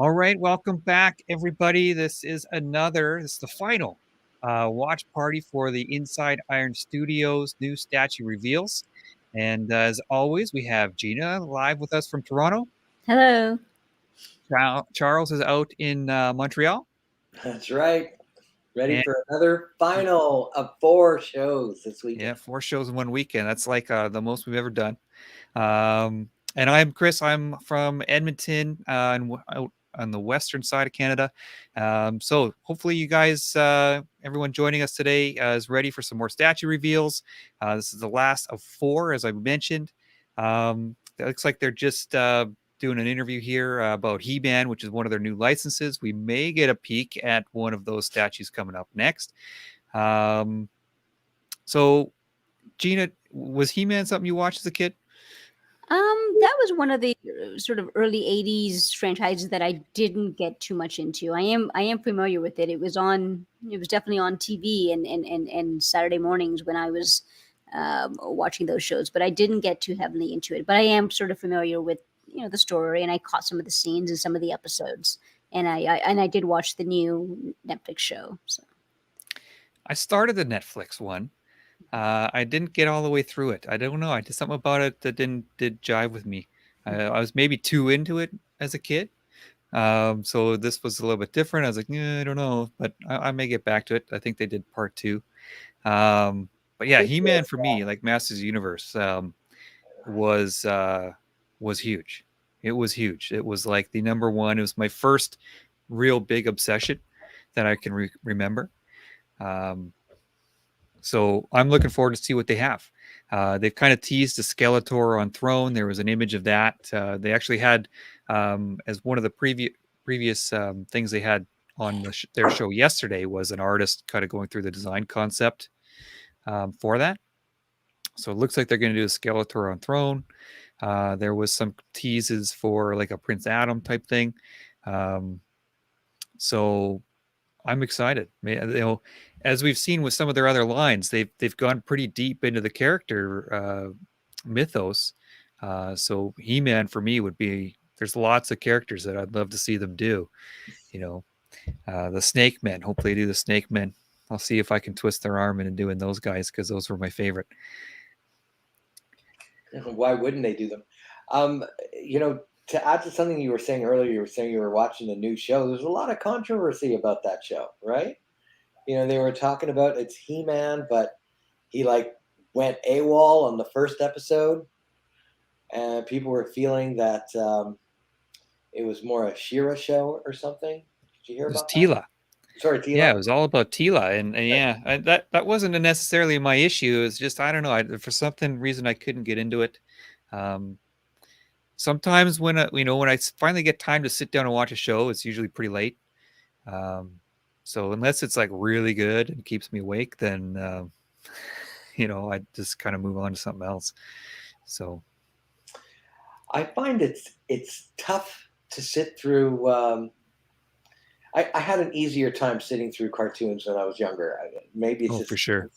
All right, welcome back, everybody. This is the final watch party for the Inside Iron Studios new statue reveals. And as always, we have Gina live with us from Toronto. Hello. Charles is out in Montreal. That's right. Ready And for another final of 4 shows this yeah, weekend. 4 shows in one weekend. That's like the most we've ever done. And I'm Kris. I'm from Edmonton and out on the western side of Canada. So hopefully you guys, everyone joining us today is ready for some more statue reveals. This is the last of 4, as I mentioned. It looks like they're just doing an interview here about He-Man, which is one of their new licenses. We may get a peek at one of those statues coming up next. So, Gina, was He-Man something you watched as a kid? That was one of the sort of early '80s franchises that I didn't get too much into. I am familiar with it. It was definitely on TV and Saturday mornings when I was watching those shows, but I didn't get too heavily into it. But I am sort of familiar with the story, and I caught some of the scenes in some of the episodes, and I did watch the new Netflix show. So I started the Netflix one. I didn't get all the way through it. I don't know. I did something about it that did jive with me. I was maybe too into it as a kid. So this was a little bit different. I was like, I don't know, but I may get back to it. I think they did part 2. But yeah, He-Man for me, like Masters of the Universe, was huge. It was huge. It was like the number one. It was my first real big obsession that I can remember. So I'm looking forward to see what they have. They've kind of teased the Skeletor on throne. There was an image of that. They actually had, as one of the previous things they had on their show yesterday, was an artist kind of going through the design concept for that. So it looks like they're going to do a Skeletor on throne. There was some teases for like a Prince Adam type thing. So I'm excited. As we've seen with some of their other lines, they've gone pretty deep into the character mythos. So He-Man for me would be. There's lots of characters that I'd love to see them do. The Snake Men. Hopefully, do the Snake Men. I'll see if I can twist their arm into doing those guys because those were my favorite. Why wouldn't they do them? To add to something you were saying earlier, you were saying you were watching the new show. There's a lot of controversy about that show, right? They were talking about it's He-Man, but he went AWOL on the first episode, and people were feeling that it was more a She-Ra show or something. Did you hear about Teela? That? Sorry, Teela. Yeah, it was all about Teela, and yeah, that wasn't necessarily my issue. It was just I don't know. For some reason, I couldn't get into it. Sometimes when when I finally get time to sit down and watch a show, it's usually pretty late. So unless it's like really good and keeps me awake, then I just kind of move on to something else. So I find it's tough to sit through. I had an easier time sitting through cartoons when I was younger. Maybe it's just for sure.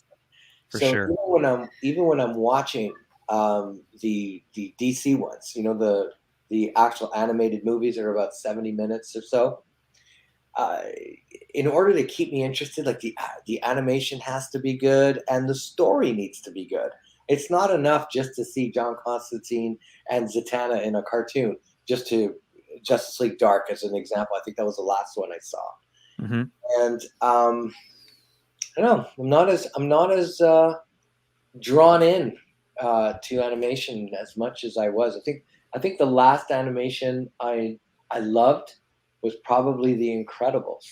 Even when I'm watching the DC ones, the actual animated movies are about 70 minutes or so. In order to keep me interested, like the animation has to be good and the story needs to be good. It's not enough just to see John Constantine and Zatanna in a cartoon. Just to Justice League Dark as an example, I think that was the last one I saw. Mm-hmm. And I don't know. I'm not as drawn in to animation as much as I was. I think the last animation I loved was probably The Incredibles.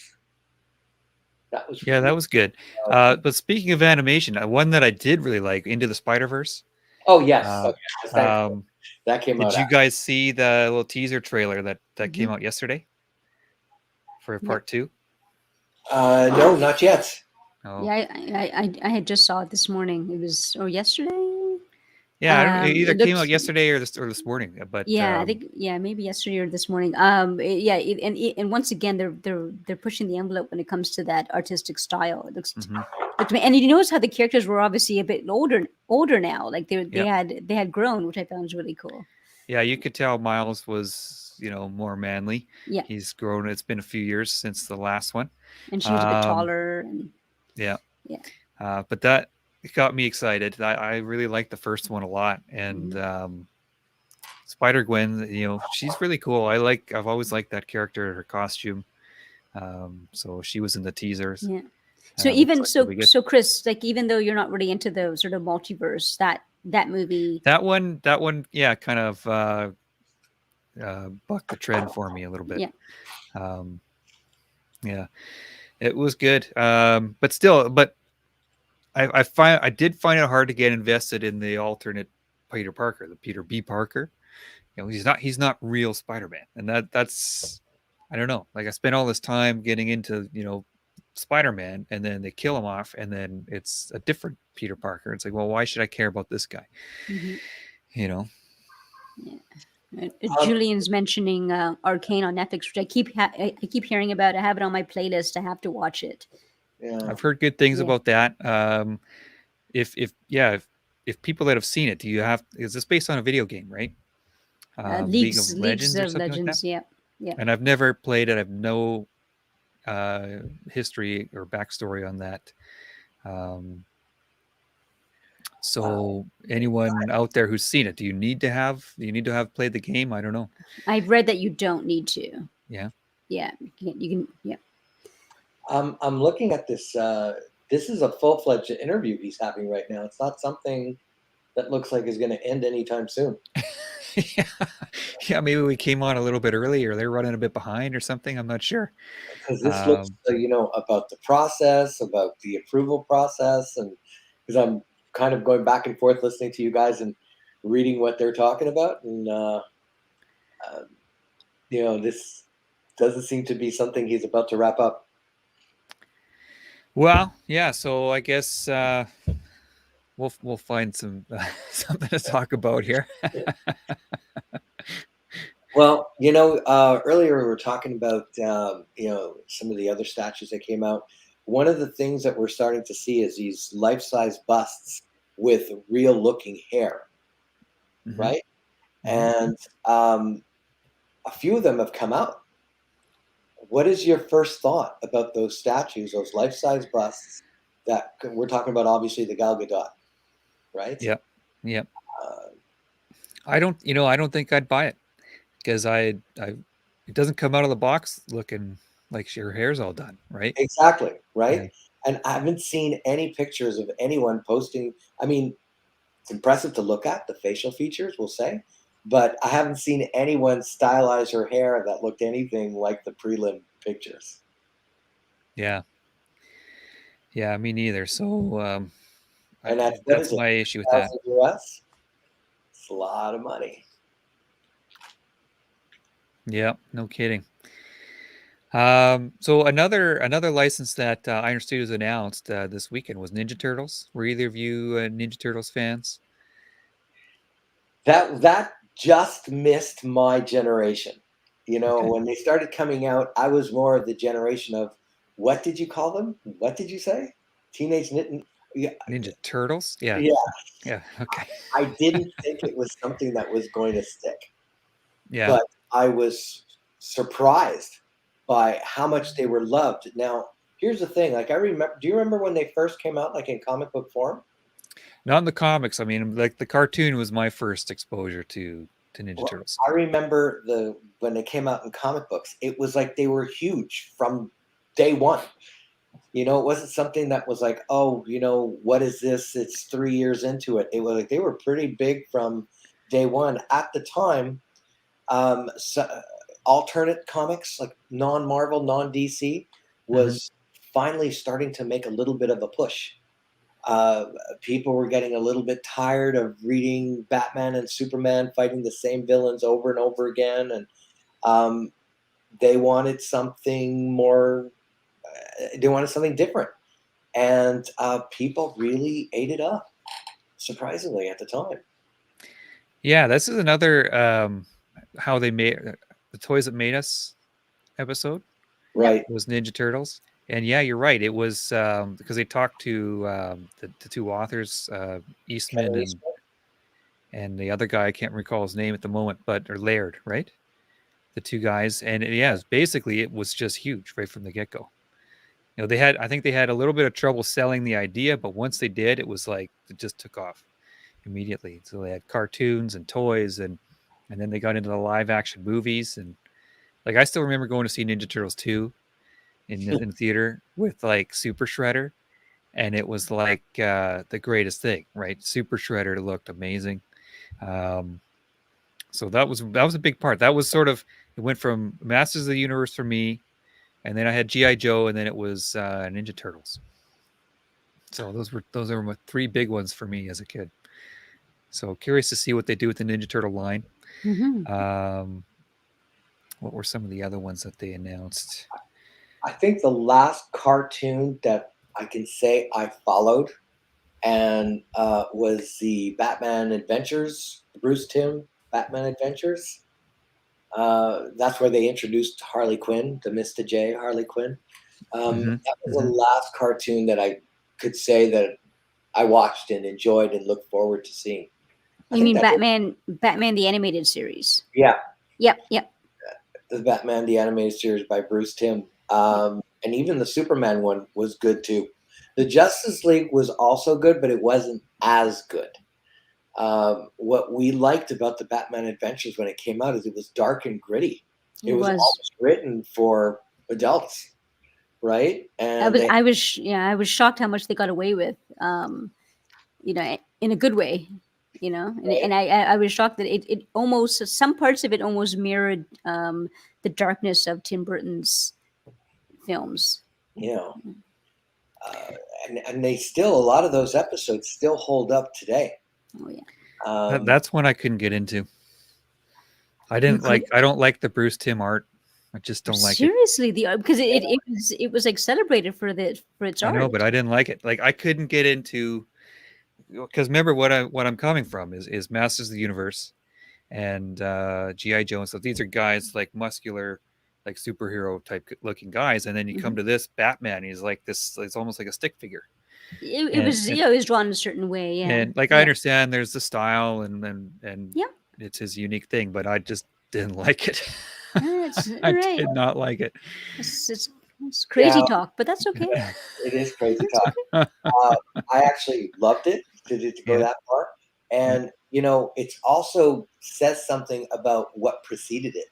That was good. But speaking of animation, one that I did really like, Into the Spider-Verse. Oh yes, that came out. Did you guys see the little teaser trailer that came out yesterday for part 2? No, not yet. Oh. Yeah, I had just saw it this morning. It was yesterday. Yeah, I don't know, it either came out yesterday or this morning. But yeah, I think maybe yesterday or this morning. And once again, they're pushing the envelope when it comes to that artistic style. It looks, and you notice how the characters were obviously a bit older now. Like they had grown, which I found was really cool. Yeah, you could tell Miles was more manly. Yeah. He's grown. It's been a few years since the last one. And she was a bit taller. And Yeah. yeah. But that got me excited. I really liked the first one a lot. And Spider Gwen, she's really cool. I've always liked that character, her costume. So she was in the teasers. Yeah. So Looks like it'll be good. so Kris, like even though you're not really into the sort of multiverse, that movie, That one, yeah, kind of bucked the trend for me a little bit. Yeah. Yeah, it was good. But still, I did find it hard to get invested in the alternate Peter Parker, the Peter B. Parker. He's not real Spider-Man, and that's I don't know. Like I spent all this time getting into Spider-Man, and then they kill him off, and then it's a different Peter Parker. It's like, well, why should I care about this guy? Yeah. Julian's mentioning Arcane on Netflix, which I keep hearing about. I have it on my playlist. I have to watch it. Yeah. I've heard good things about that. If people that have seen it, is this based on a video game, right? League of Legends or something like that? Yeah. And I've never played it. I have no history or backstory on that. So anyone out there who's seen it, do you need to have played the game? I don't know. I've read that you don't need to. Yeah. Yeah. You can. Yeah. I'm looking at this. This is a full-fledged interview he's having right now. It's not something that looks like is going to end anytime soon. Yeah, maybe we came on a little bit early, or they're running a bit behind or something. I'm not sure. Because this looks, about the process, about the approval process, and because I'm kind of going back and forth listening to you guys and reading what they're talking about, and this doesn't seem to be something he's about to wrap up. Well, yeah. So I guess we'll find some something to talk about here. Well, earlier we were talking about some of the other statues that came out. One of the things that we're starting to see is these life-size busts with real-looking hair, right? And a few of them have come out. What is your first thought about those statues, those life-size busts that we're talking about? Obviously, the Gal Gadot, right? Yep. I don't think I'd buy it because it doesn't come out of the box looking like your hair's all done, right? Exactly, right? Yeah. And I haven't seen any pictures of anyone posting. I mean, it's impressive to look at the facial features, we'll say, but I haven't seen anyone stylize her hair that looked anything like the prelim pictures. Yeah, me neither. So, and that's my issue with that. US? It's a lot of money. Yeah, no kidding. So another license that Iron Studios announced this weekend was Ninja Turtles. Were either of you Ninja Turtles fans? That just missed my generation. When they started coming out, I was more of the generation of, what did you call them? What did you say? Teenage Ninja Turtles? Yeah. Yeah. Okay. I didn't think it was something that was going to stick. Yeah. But I was surprised by how much they were loved. Now, here's the thing. Like, do you remember when they first came out, like in comic book form? Not in the comics. I mean, like the cartoon was my first exposure to Ninja Turtles. I remember when they came out in comic books, it was like they were huge from day one. It wasn't something that was like, oh, what is this? It's 3 years into it. It was like they were pretty big from day one. At the time, alternate comics, like non-Marvel, non-DC, was finally starting to make a little bit of a push. People were getting a little bit tired of reading Batman and Superman fighting the same villains over and over again, and they wanted something more. They wanted something different, and people really ate it up, surprisingly, at the time. Yeah, this is another how they made the Toys That Made Us episode. Right. It was Ninja Turtles. And yeah, you're right. It was because they talked to the two authors, Eastman and the other guy. I can't recall his name at the moment, or Laird, right? the two guys, and basically it was just huge right from the get go. I think they had a little bit of trouble selling the idea, but once they did, it was like it just took off immediately. So they had cartoons and toys, and then they got into the live action movies, and like I still remember going to see Ninja Turtles 2 in the theater with like Super Shredder, and it was like the greatest thing, right? Super Shredder looked amazing. So that was a big part. That was sort of, it went from Masters of the Universe for me, and then I had G.I. Joe, and then it was Ninja Turtles. So those are my three big ones for me as a kid. So curious to see what they do with the Ninja Turtle line. What were some of the other ones that they announced? I think the last cartoon that I can say I followed and was the Batman Adventures, the Bruce Timm Batman Adventures. That's where they introduced Harley Quinn, the Mr. J Harley Quinn. That was the last cartoon that I could say that I watched and enjoyed and looked forward to seeing. You mean Batman the Animated Series? Yeah. Yep. The Batman the Animated Series by Bruce Timm. And even the Superman one was good too. The Justice League was also good, but it wasn't as good. What we liked about the Batman Adventures when it came out is it was dark and gritty. It was almost written for adults, right? And I was shocked how much they got away with, in a good way, and I was shocked that it almost, some parts of it almost mirrored the darkness of Tim Burton's films. And they still, a lot of those episodes still hold up today. Oh yeah. That's one I couldn't get into. I don't like the Bruce Timm art. I just don't like it. Seriously, because it was like celebrated for its art. I know, but I didn't like it. Like I couldn't get into, because remember what I'm coming from is Masters of the Universe and G.I. Joe and stuff. These are guys like muscular, like superhero type looking guys, and then you come to this Batman. He's like this. It's almost like a stick figure. It was drawn a certain way, yeah. And like I understand there's the style and it's his unique thing, but I just didn't like it. I did not like it. It's crazy talk, but that's okay. It is crazy talk. I actually loved it to go that far, and it's also says something about what preceded it,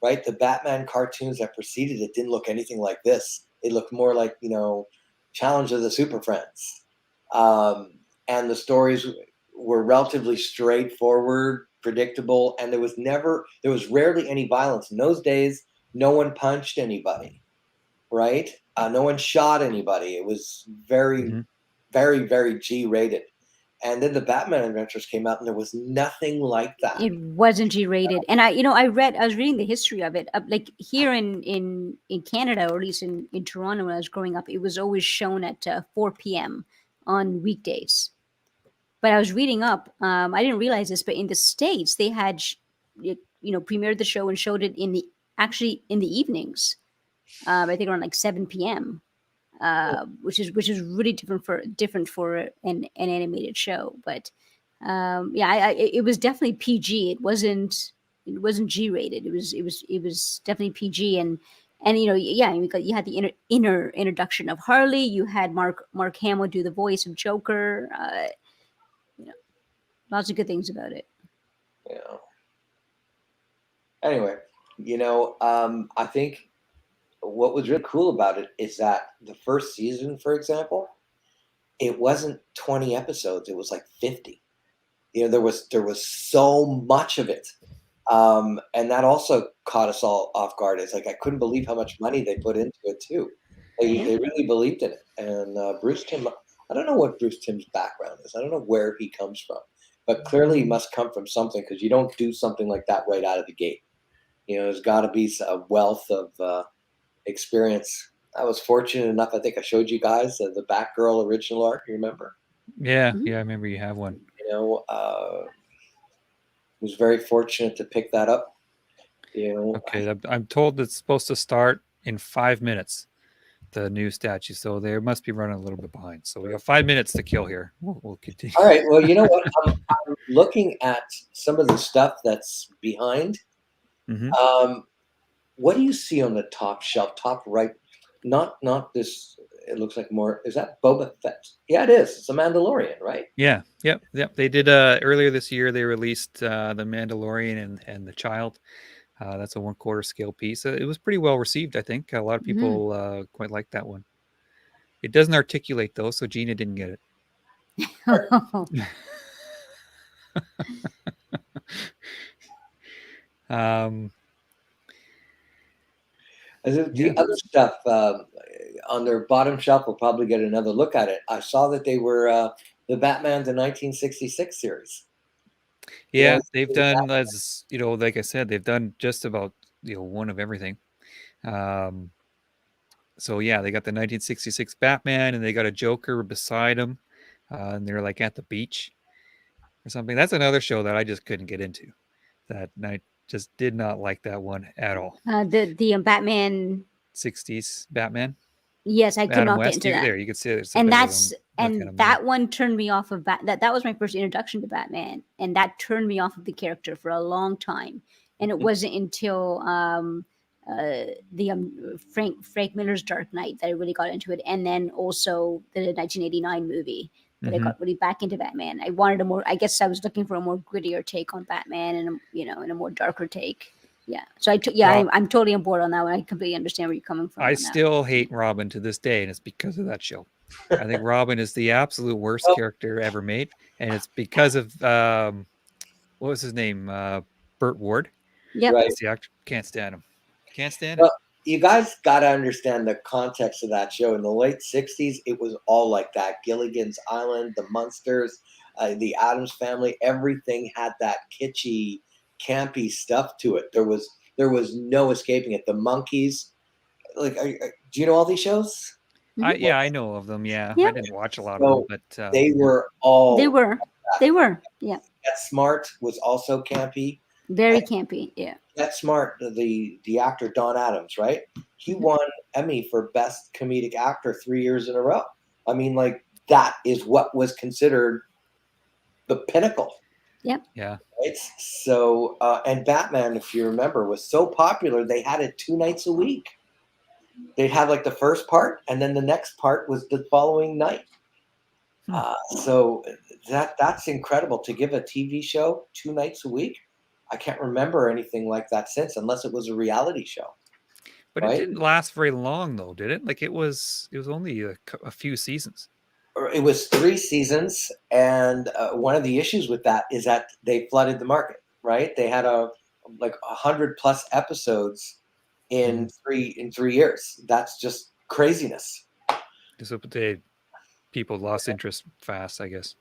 right? The Batman cartoons that preceded it didn't look anything like this. It looked more like Challenge of the Super Friends, and the stories were relatively straightforward, predictable, and there was rarely any violence. In those days, no one punched anybody, right? No one shot anybody. It was very, very, very G-rated. And then the Batman Adventures came out, and there was nothing like that. It wasn't G-rated. And I was reading the history of it. Like here in Canada, or at least in Toronto when I was growing up, it was always shown at 4 p.m. on weekdays. But I was reading up. I didn't realize this, but in the States, they had, premiered the show and showed it in the evenings. I think around like 7 p.m. Which is really different for an animated show. But it was definitely PG. It wasn't G-rated. It was definitely PG. And you had the inner introduction of Harley. You had Mark Hamill do the voice of Joker. Lots of good things about it. Yeah. Anyway, I think what was really cool about it is that the first season, for example, it wasn't 20 episodes. It was like 50. There was so much of it. And that also caught us all off guard. It's like I couldn't believe how much money they put into it too. They really believed in it. And Bruce Timm, I don't know what Bruce Timm's background is. I don't know where he comes from. But clearly he must come from something, because you don't do something like that right out of the gate. There's got to be a wealth of experience. I was fortunate enough, I think I showed you guys the Batgirl original art. You remember? Yeah, I remember you have one. Was very fortunate to pick that up. Okay, I'm told it's supposed to start in 5 minutes, the new statue. So they must be running a little bit behind. So we have 5 minutes to kill here. We'll continue. All right. Well, you know what? I'm looking at some of the stuff that's behind, Hmm. What do you see on the top shelf, top right? Not this. It looks like more. Is that Boba Fett? Yeah, it is. It's a Mandalorian, right? Yeah, yep. They did earlier this year. They released the Mandalorian and the Child. That's a 1/4 scale piece. It was pretty well received, I think. A lot of Mhm. people quite like that one. It doesn't articulate though, so Gina didn't get it. Um, yeah. The other stuff on their bottom shelf, we'll probably get another look at it. I saw that they were the Batman the 1966 series. Yeah, Yeah, they've done, as you know, like I said, they've done just about one of everything. Um, so yeah, they got the 1966 Batman, and they got a Joker beside him, and they're like at the beach or something. That's another show that I just couldn't get into. That I just did not like that one at all. The Batman. 60s Batman, Yes, I could Adam not get West. into You that. there? You could see it's a And better one. that's Look at and him there. that one turned me off of that was my first introduction to Batman, and that turned me off of the character for a long time. And it wasn't until the Frank Miller's Dark Knight that I really got into it, and then also the 1989 movie that I Mhm. got really back into Batman. I wanted a more, I guess I was looking for a more grittier take on Batman, and and a more darker take. Yeah, so Well, I'm totally on board on that one. I completely understand where you're coming from I on that. still hate Robin to this day, and it's because of that show. I think Robin is the absolute worst well, character ever made, and it's because of what was his name? Burt Ward. Yep. right. That's the actor. Can't stand him. Can't stand him. Well, you guys got to understand the context of that show. In the late 60s, it was all like that. Gilligan's Island, the Munsters, the Addams Family, everything had that kitschy, campy stuff to it. There was no escaping it. The Monkeys, like, do you know all these shows? Yeah, I know of them. Yeah, I Yep. didn't watch a lot of them, So but they yeah. were They all. were. They were. Yeah. Get Smart was also campy. Very campy. Yeah. Get Smart, the actor Don Adams, right? He Mhm. won Emmy for Best Comedic Actor 3 years in a row. I mean, like, that is what was considered the pinnacle, Yep. Yeah. right? So, and Batman, if you remember, was so popular they had it 2 nights a week. They'd have like the first part, and then the next part was the following night. Hmm. So that's incredible to give a TV show 2 nights a week. I can't remember anything like that since, unless it was a reality show, But it right? didn't last very long, though, did it? Like it was only a few seasons. Or it was 3 seasons, and one of the issues with that is that they flooded the market. Right? They had like 100+ episodes in 3 years. That's just craziness. So people lost interest fast, I guess.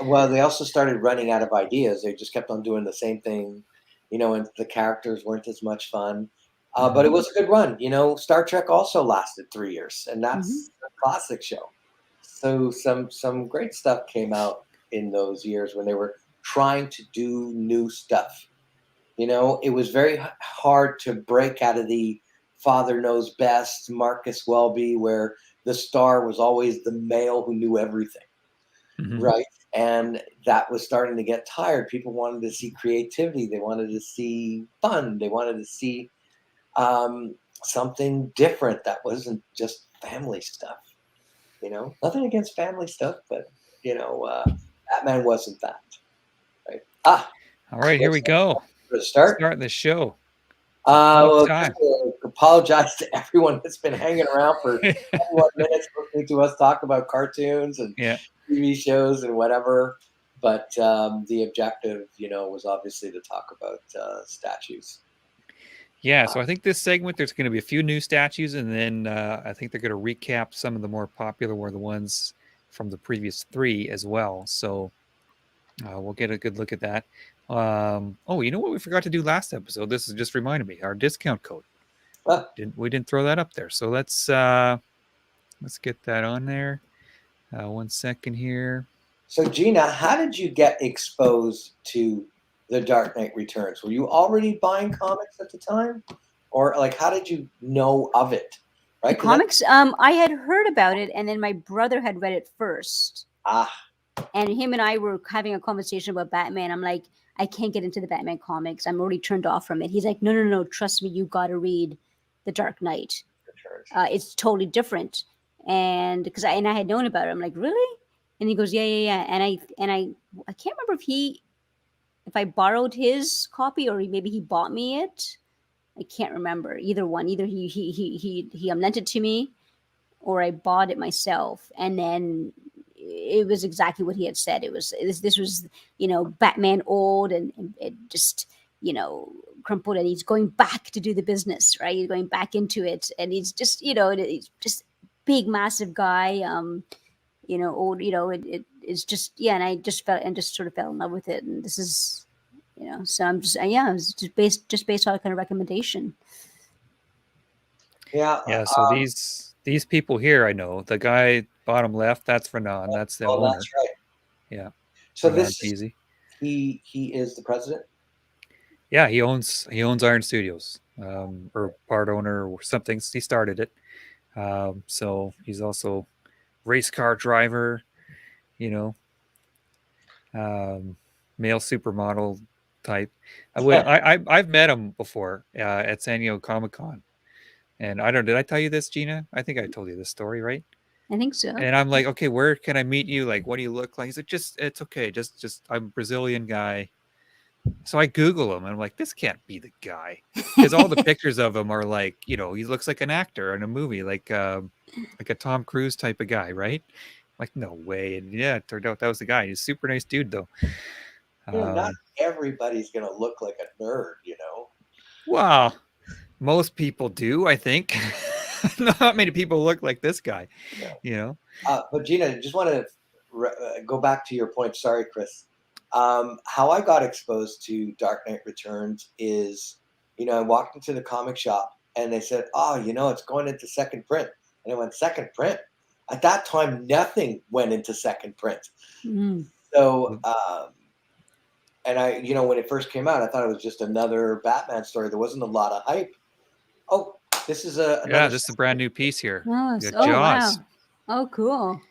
Well, they also started running out of ideas. They just kept on doing the same thing, and the characters weren't as much fun. But it was a good run. Star Trek also lasted 3 years, and Mhm. that's a classic show. So some great stuff came out in those years when they were trying to do new stuff. It was very hard to break out of the father knows best, Marcus Welby, where the star was always the male who knew everything. Mhm. Right. And that was starting to get tired. People wanted to see creativity. They wanted to see fun. They wanted to see something different that wasn't just family stuff. Nothing against family stuff, but Batman wasn't that. Right. All right, here we Let's go. start. Starting the show. About Well, time. apologize to everyone that's been hanging around for 21 minutes listening to us talk about cartoons and Yeah. TV shows and whatever. But the objective, was obviously to talk about statues. Yeah, so I think this segment there's going to be a few new statues, and then I think they're going to recap some of the more popular were the ones from the previous 3 as well. So we'll get a good look at that. Oh, you know what we forgot to do last episode? This is just reminded me our discount code. Ah, We didn't throw that up there, so let's get that on there. 1 second here. So, Gina, how did you get exposed to The Dark Knight Returns? Were you already buying comics at the time? Or, like, how did you know of it? The Right? 'Cause comics. I had heard about it, and then my brother had read it first. And him and I were having a conversation about Batman. I'm like, I can't get into the Batman comics. I'm already turned off from it. He's like, no, trust me, you got to read The Dark Knight. Returns. It's totally different. And because I had known about it, I'm like, really? And he goes, yeah. And I can't remember if I borrowed his copy or maybe he bought me it. I can't remember either one. Either he lent it to me, or I bought it myself. And then it was exactly what he had said. This was Batman old and it just crumpled, and he's going back to do the business, right? He's going back into it, and he's just he's just big massive guy, old, it's just, and I just sort of fell in love with it. And this is so I'm just it's just based on a kind of recommendation. Yeah, so these people here, I know the guy bottom left, that's Vernon, that's the owner. That's right. Yeah. So Vernon this Peasy. he is the president. Yeah, he owns Iron Studios, or part owner or something. He started it, so he's also race car driver, male supermodel type. I've met him before at San Diego Comic-Con, and did I tell you this, Gina? I think I told you this story, right? I think so. And I'm like, okay, where can I meet you? Like, what do you look like? He's like, it's okay. Just I'm a Brazilian guy. So I Google him and I'm like, this can't be the guy. Because all the pictures of him are like, he looks like an actor in a movie, like a Tom Cruise type of guy, right? Like, no way. And yeah, it turned out that was the guy. He's a super nice dude, though. Not everybody's going to look like a nerd, Well, most people do, I think. Not many people look like this guy, But Gina, I just want to go back to your point. Sorry, Kris. How I got exposed to Dark Knight Returns is, I walked into the comic shop and they said, oh, it's going into second print. And I went, second print? At that time, nothing went into second print. Mm. So, and I, when it first came out, I thought it was just another Batman story. There wasn't a lot of hype. Oh, this is this is a brand new piece here. Oh, Jaws. Wow. Oh, cool.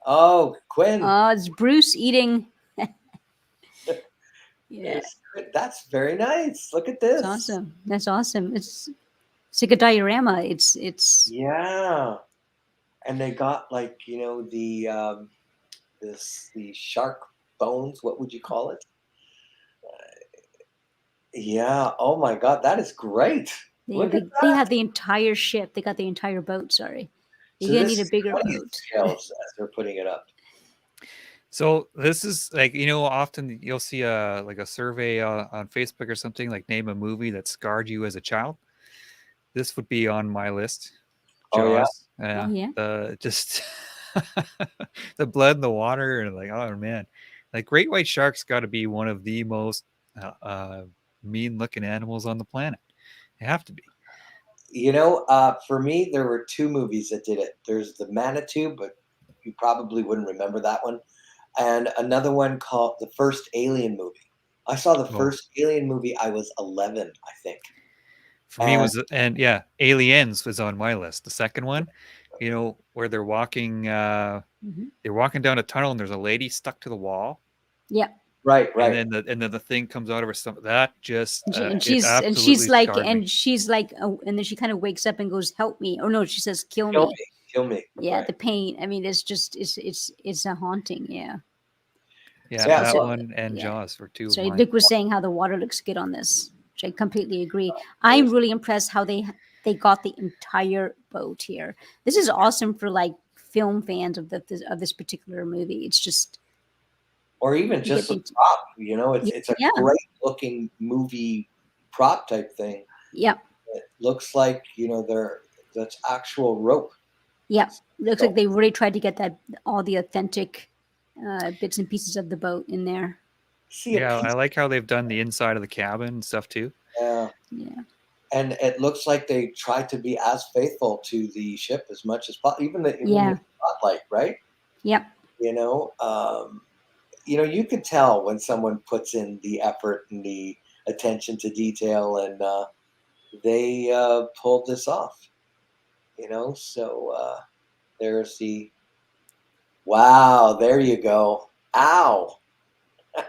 Oh, Gwen. Oh, it's Bruce eating. Yeah, that's very nice. Look at this. That's awesome. It's like a diorama. It's yeah. And they got like the shark bones. What would you call it? Yeah. Oh my God, that is great. They have the entire ship. They got the entire boat. Sorry, you're gonna need a bigger boat. Scales as they're putting it up. So this is like, often you'll see a survey on Facebook or something, like name a movie that scarred you as a child. This would be on my list. Jaws. Oh, yeah. Just the blood in the water, and like, oh man, like great white sharks got to be one of the most mean looking animals on the planet. They have to be. For me, there were two movies that did it. There's the Manitou, but you probably wouldn't remember that one. And another one called the first Alien movie. I saw the first Alien movie. I was 11, I think. For me, Aliens was on my list. The second one, where they're walking, they're walking down a tunnel and there's a lady stuck to the wall. Yeah. Right. And then the thing comes out of her stomach. That just and she's like, and then she kind of wakes up and goes, "Help me!" Or no, she says, "Kill me." Kill me. Yeah, right. The pain. I mean, it's a haunting. Yeah. Yeah, that one and Jaws were two. So Luke was saying how the water looks good on this, which I completely agree. I'm really impressed how they got the entire boat here. This is awesome for like film fans of this particular movie. It's just, or even just a prop. It's a great looking movie prop type thing. Yep. It looks like that's actual rope. Yep. Looks like they really tried to get all the authentic bits and pieces of the boat in there. I like how they've done the inside of the cabin and stuff too. Yeah. And it looks like they tried to be as faithful to the ship as much as possible, even the spotlight, right? Yep. You could tell when someone puts in the effort and the attention to detail, and they pulled this off. So there's the. Wow, there you go. Ow.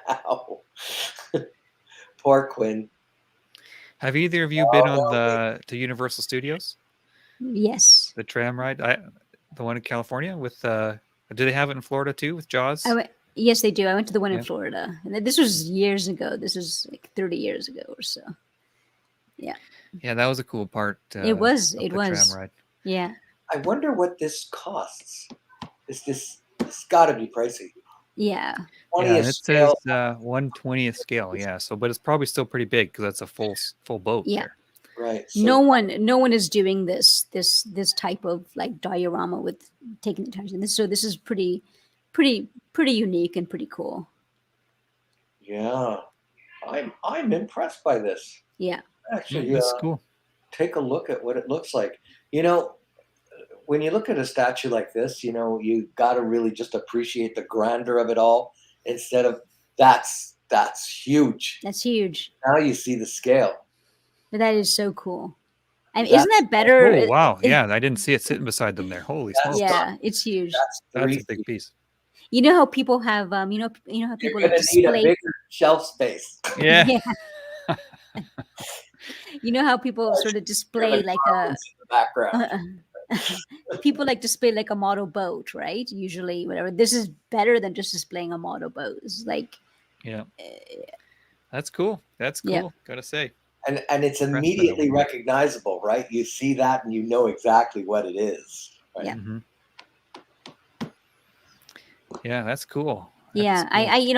Ow. Poor Quinn. Have either of you been on the Universal Studios, Yes. the tram ride? The one in California with do they have it in Florida too with Jaws? Yes, they do. I went to the one Yeah. in Florida, and this was years ago. This was like 30 years ago or so. Yeah. Yeah, that was a cool part. It was. of It the was. tram ride. Yeah. I wonder what this costs. It's got to be pricey. Yeah. 20th Yeah, and it scale. says 1/20th scale. Yeah, so but it's probably still pretty big because that's a full boat Yeah. there. Right. So, No one is doing this type of like diorama with taking the time. So this is pretty unique and pretty cool. yeah, I'm impressed by this. Yeah. Actually, That's cool. take a look at what it looks like. You know, when you look at a statue like this, you know, you got to really just appreciate the grandeur of it all instead of that's huge. That's huge. Now you see the scale. But that is so cool. I mean, That's- isn't that better? Oh wow, yeah, I didn't see it sitting beside them there. Holy That's- smokes, Yeah, it's huge. That's that's 3 a big feet. piece. You know how people have how You're people gonna like need a display. bigger shelf space. Yeah, Yeah. You know how people sort of display like a Mountains in the background. people like display like a model boat, right? Usually, whatever. This is better than just displaying a model boat. It's like, yeah, that's cool. That's cool. Yeah. Gotta say. And it's Impressed by that immediately one. recognizable, right? You see that and you know exactly what it is. Right? Yeah. Mhm. Yeah, that's cool. yeah, That's cool.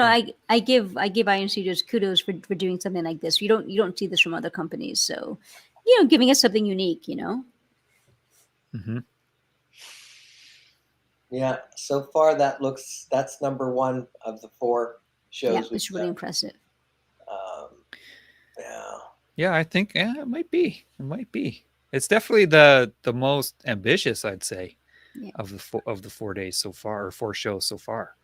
I give Iron Studios kudos for doing something like this. You don't see this from other companies, so giving us something unique. Mhm. Yeah. So far, that's number 1 of the 4 shows. Yeah, we've it's really done. impressive. Yeah. Yeah, I think it might be. It might be. It's definitely the most ambitious, I'd say, Yeah. of the 4 days so far, or 4 shows so far.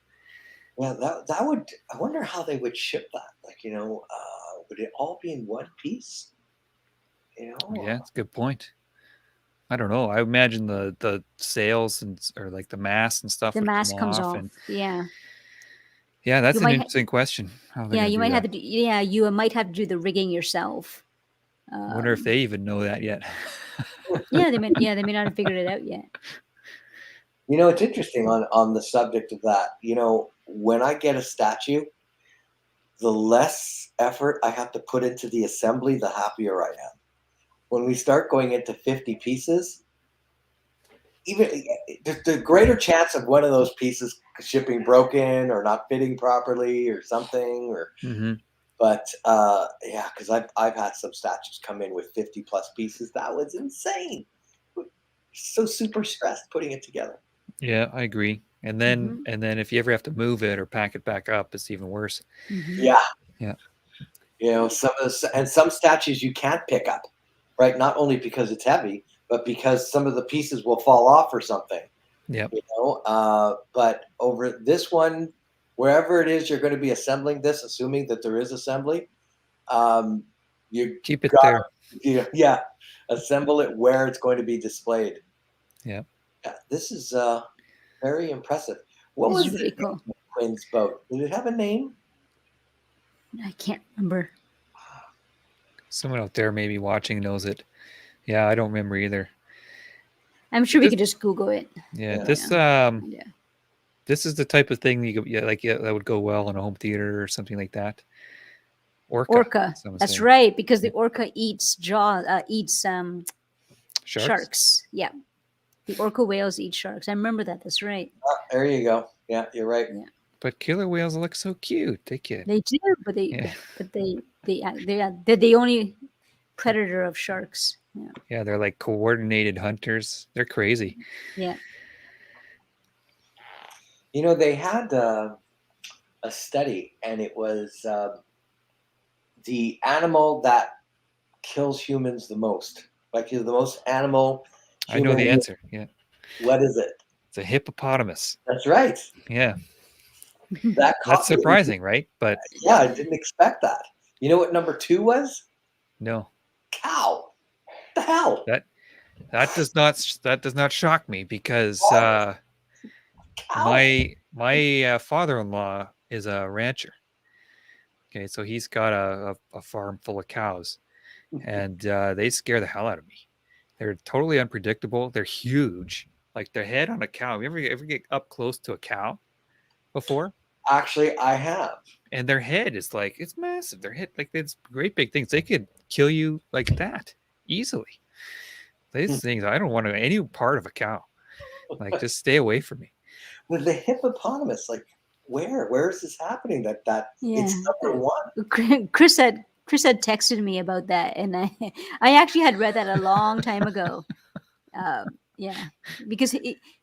Yeah. That would. I wonder how they would ship that. Like, would it all be in one piece? Yeah, that's a good point. I don't know. I imagine the sails or like the mass and stuff The would mask come comes off, off. and Yeah. yeah, that's You an might ha- interesting question. How they're Yeah, gonna you do might have that. to do. Yeah, you might have to do the rigging yourself. I wonder if they even know that yet. Yeah, they may not have figured it out yet. It's interesting on the subject of that. When I get a statue, the less effort I have to put into the assembly, the happier I am. When we start going into 50 pieces, even the greater chance of one of those pieces shipping broken or not fitting properly or something, Hmm. but yeah, because I've had some statues come in with 50 plus pieces. That was insane. So super stressed putting it together. Yeah, I agree. And then if you ever have to move it or pack it back up, it's even worse. Yeah. Yeah. Some statues you can't pick up, right? Not only because it's heavy, but because some of the pieces will fall off or something. Yep. But over this one, wherever it is you're going to be assembling this, assuming that there is assembly, you Keep it gotta, there. yeah, assemble it where it's going to be displayed. Yeah. Yeah, this is very impressive. What This was is really the cool. Quinn's boat? Did it have a name? I can't remember. Someone out there maybe watching knows it. Yeah, I don't remember either. I'm sure we This- could just Google it. Yeah, Yeah. Yeah. this is the type of thing that would go well in a home theater or something like that. Orca. someone That's saying. right, because the orca eats Sharks. Yeah. The orca whales eat sharks. I remember that. That's right. There you go. Yeah, you're right. But killer whales look so cute. They can. They do, but Yeah. they're the only predator of sharks. Yeah. Yeah, they're like coordinated hunters. They're crazy. Yeah. They had a study, and it was the animal that kills humans the most. Like the most animal. I know the human- answer. Yeah, What is it? it's a hippopotamus. That's right. Yeah, That that's caught me. surprising, right? But Yeah, I didn't expect that. You know what number 2 was? no, Cow. The hell? that does not shock me because Cow. My father-in-law is a rancher. Okay, so he's got a farm full of cows, and they scare the hell out of me. They're totally unpredictable. They're huge, like the head on a cow. You ever get up close to a cow before? Actually, I have. And their head is like it's massive. Their head like it's great big things. They could kill you like that easily. These things, I don't want to any part of a cow. Like just stay away from me. With the hippopotamus, like where is this happening? That Yeah. it's number one. Chris had texted me about that, and I actually had read that a long time ago. Yeah, because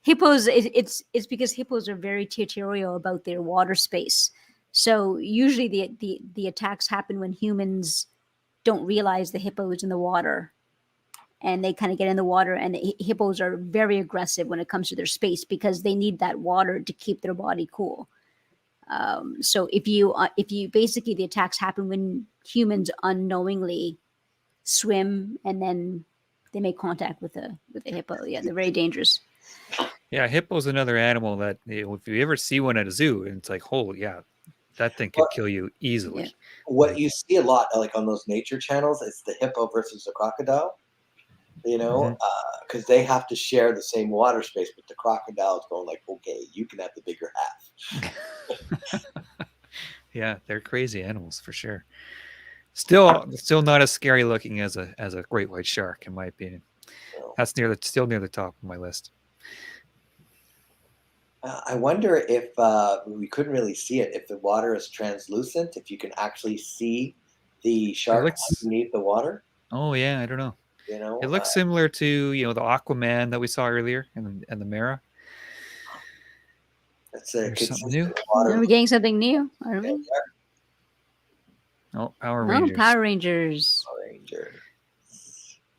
hippos, it's because hippos are very territorial about their water space. So usually the attacks happen when humans don't realize the hippo is in the water, and they kind of get in the water. And the hippos are very aggressive when it comes to their space because they need that water to keep their body cool. So if you basically the attacks happen when humans unknowingly swim and then they make contact with a hippo. Yeah, they're very dangerous. Yeah, hippo's another animal that if you ever see one at a zoo, and it's like, holy yeah, that thing could kill you easily. Yeah. What you see a lot, like on those nature channels, it's the hippo versus the crocodile. You know, because they have to share the same water space, but the crocodile is going like, okay, you can have the bigger half. Yeah, they're crazy animals for sure. Still not as scary looking as a great white shark, in my opinion. That's still near the top of my list. I wonder if we couldn't really see it. If the water is translucent, if you can actually see the shark underneath the water. Oh yeah, I don't know. You know, it looks similar to the Aquaman that we saw earlier and the Mara. That's something new. Are we getting something new? Are we? Oh, Power Rangers. Oh, Power Rangers. Power Rangers.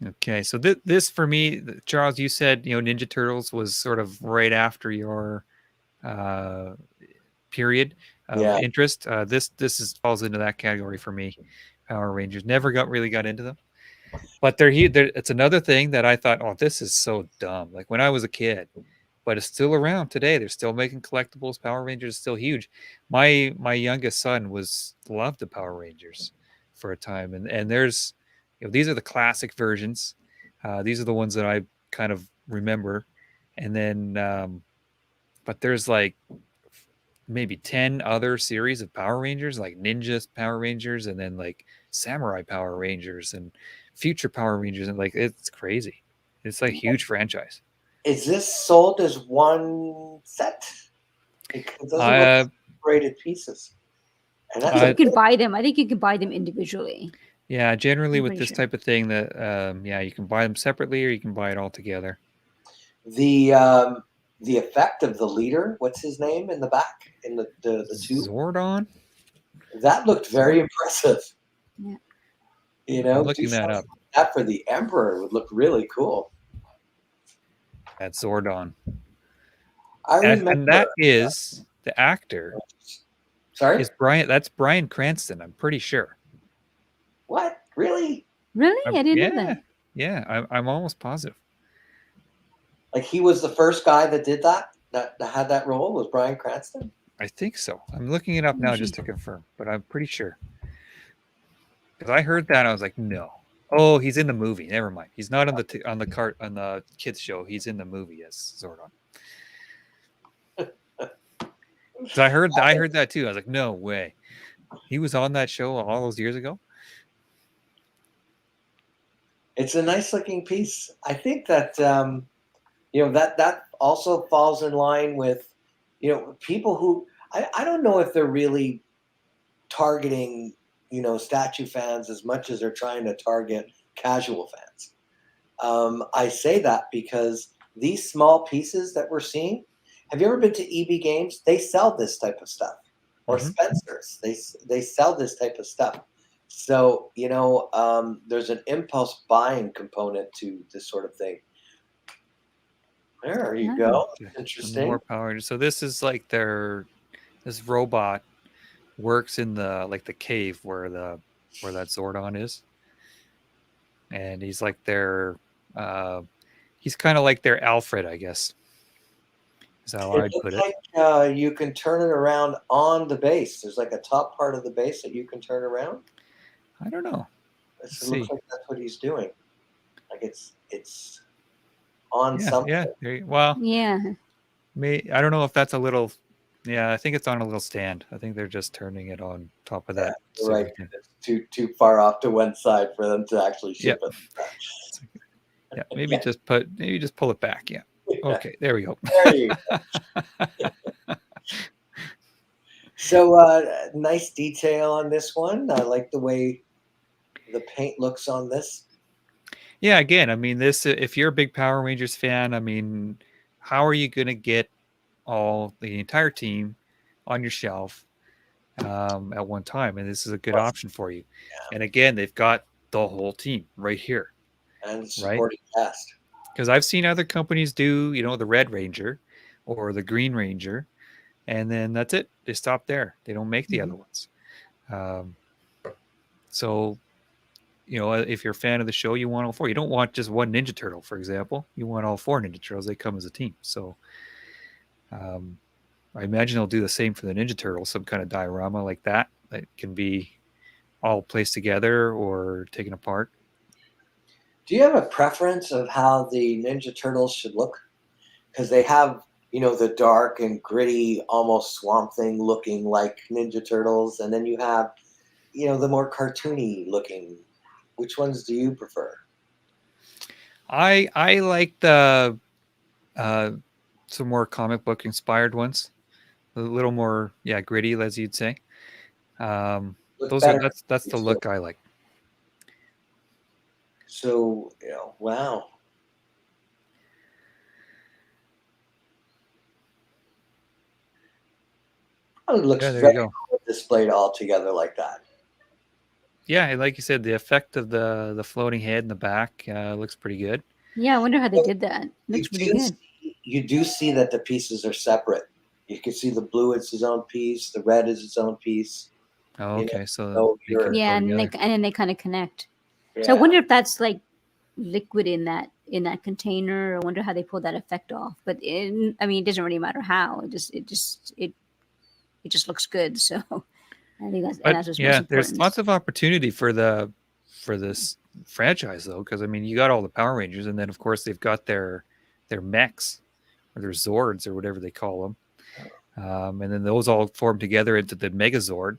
Okay, so this for me, Charles, you said Ninja Turtles was sort of right after your period of interest. This falls into that category for me. Power Rangers never really got into them, but they're here. It's another thing that I thought, oh, this is so dumb. Like when I was a kid, but it's still around today. They're still making collectibles. Power Rangers is still huge. My youngest son loved the Power Rangers for a time, and there's these are the classic versions. These are the ones that I kind of remember, and then but there's like maybe 10 other series of Power Rangers, like Ninja Power Rangers, and then like Samurai Power Rangers and Future Power Rangers, and like it's crazy. It's like a huge franchise. Is this sold as one set? It doesn't look separated pieces. And I think you can buy them. I think you can buy them individually. Yeah, generally with this type of thing, that you can buy them separately or you can buy it all together. The effect of the leader, what's his name in the back in the tube? Zordon. That looked very impressive. Yeah. I'm looking that up. That for the Emperor would look really cool. That's Zordon. I remember, and that is the actor. Sorry? Is Brian? That's Bryan Cranston. I'm pretty sure. What? Really? Really? I didn't know that. Yeah, I'm almost positive. Like he was the first guy that did that had that role, was Bryan Cranston? I think so. I'm looking it up now just to confirm, but I'm pretty sure. Because I heard that, I was like, no. Oh, he's in the movie. Never mind. He's not on the kids show. He's in the movie as Zordon. So I heard that too. I was like, no way. He was on that show all those years ago. It's a nice looking piece. I think that that also falls in line with people who I don't know if they're really targeting statue fans as much as they're trying to target casual fans. I say that because these small pieces that we're seeing. Have you ever been to EB Games? They sell this type of stuff, or Spencer's. They sell this type of stuff. So there's an impulse buying component to this sort of thing. There you go. Interesting. More power. So this is like this robot works in the cave where that Zordon is, and he's like he's kind of like their Alfred, I guess. is how It I'd looks put it. like you can turn it around on the base. There's like a top part of the base that you can turn around. I don't know. It Let's looks see. like that's what he's doing. Like it's on Yeah, something. yeah. Well, Yeah. I don't know if that's a little. Yeah, I think it's on a little stand. I think they're just turning it on top of Yeah, that you're silver right. thing. It's too far off to one side for them to actually Yeah, ship it. yeah. Yeah, Maybe just pull it back. Yeah. Okay, there we go. there you go. So nice detail on this one. I like the way the paint looks on this. Yeah, again, I mean, this if you're a big Power Rangers fan, I mean, how are you going to get the entire team on your shelf at one time? And this is a good Plus, option for you. yeah, And again, they've got the whole team right here, and right? supporting cast. Because I've seen other companies do, the Red Ranger or the Green Ranger, and then that's it. They stop there. They don't make the other ones. Um, so if you're a fan of the show, you want all four. You don't want just one Ninja Turtle, for example. You want all four Ninja Turtles. They come as a team. So um, I imagine they'll do the same for the Ninja Turtles, some kind of diorama like that can be all placed together or taken apart. Do you have a preference of how the Ninja Turtles should look? Because they have, the dark and gritty, almost Swamp Thing looking like Ninja Turtles, and then you have, the more cartoony looking. Which ones do you prefer? I like the some more comic book inspired ones, a little more gritty, as you'd say. Look better. That's the look I like. So, wow. Oh, it looks Yeah, there very you go. cool displayed all together like that. Yeah, and like you said, the effect of the floating head in the back looks pretty good. Yeah, I wonder how they But did that. you Looks pretty do good. see that the pieces are separate. You can see the blue is its own piece, the red is its own piece. Oh, You know, okay, so so they can Yeah, go and together. then they kind of connect. So I yeah. wonder if that's like liquid in that container. I wonder how they pull that effect off. But I mean, it doesn't really matter how. It just looks good. So I think But that's what's most yeah, there's important. lots of opportunity for this franchise though, because I mean, you got all the Power Rangers, and then of course they've got their mechs or their Zords or whatever they call them, and then those all form together into the Megazord.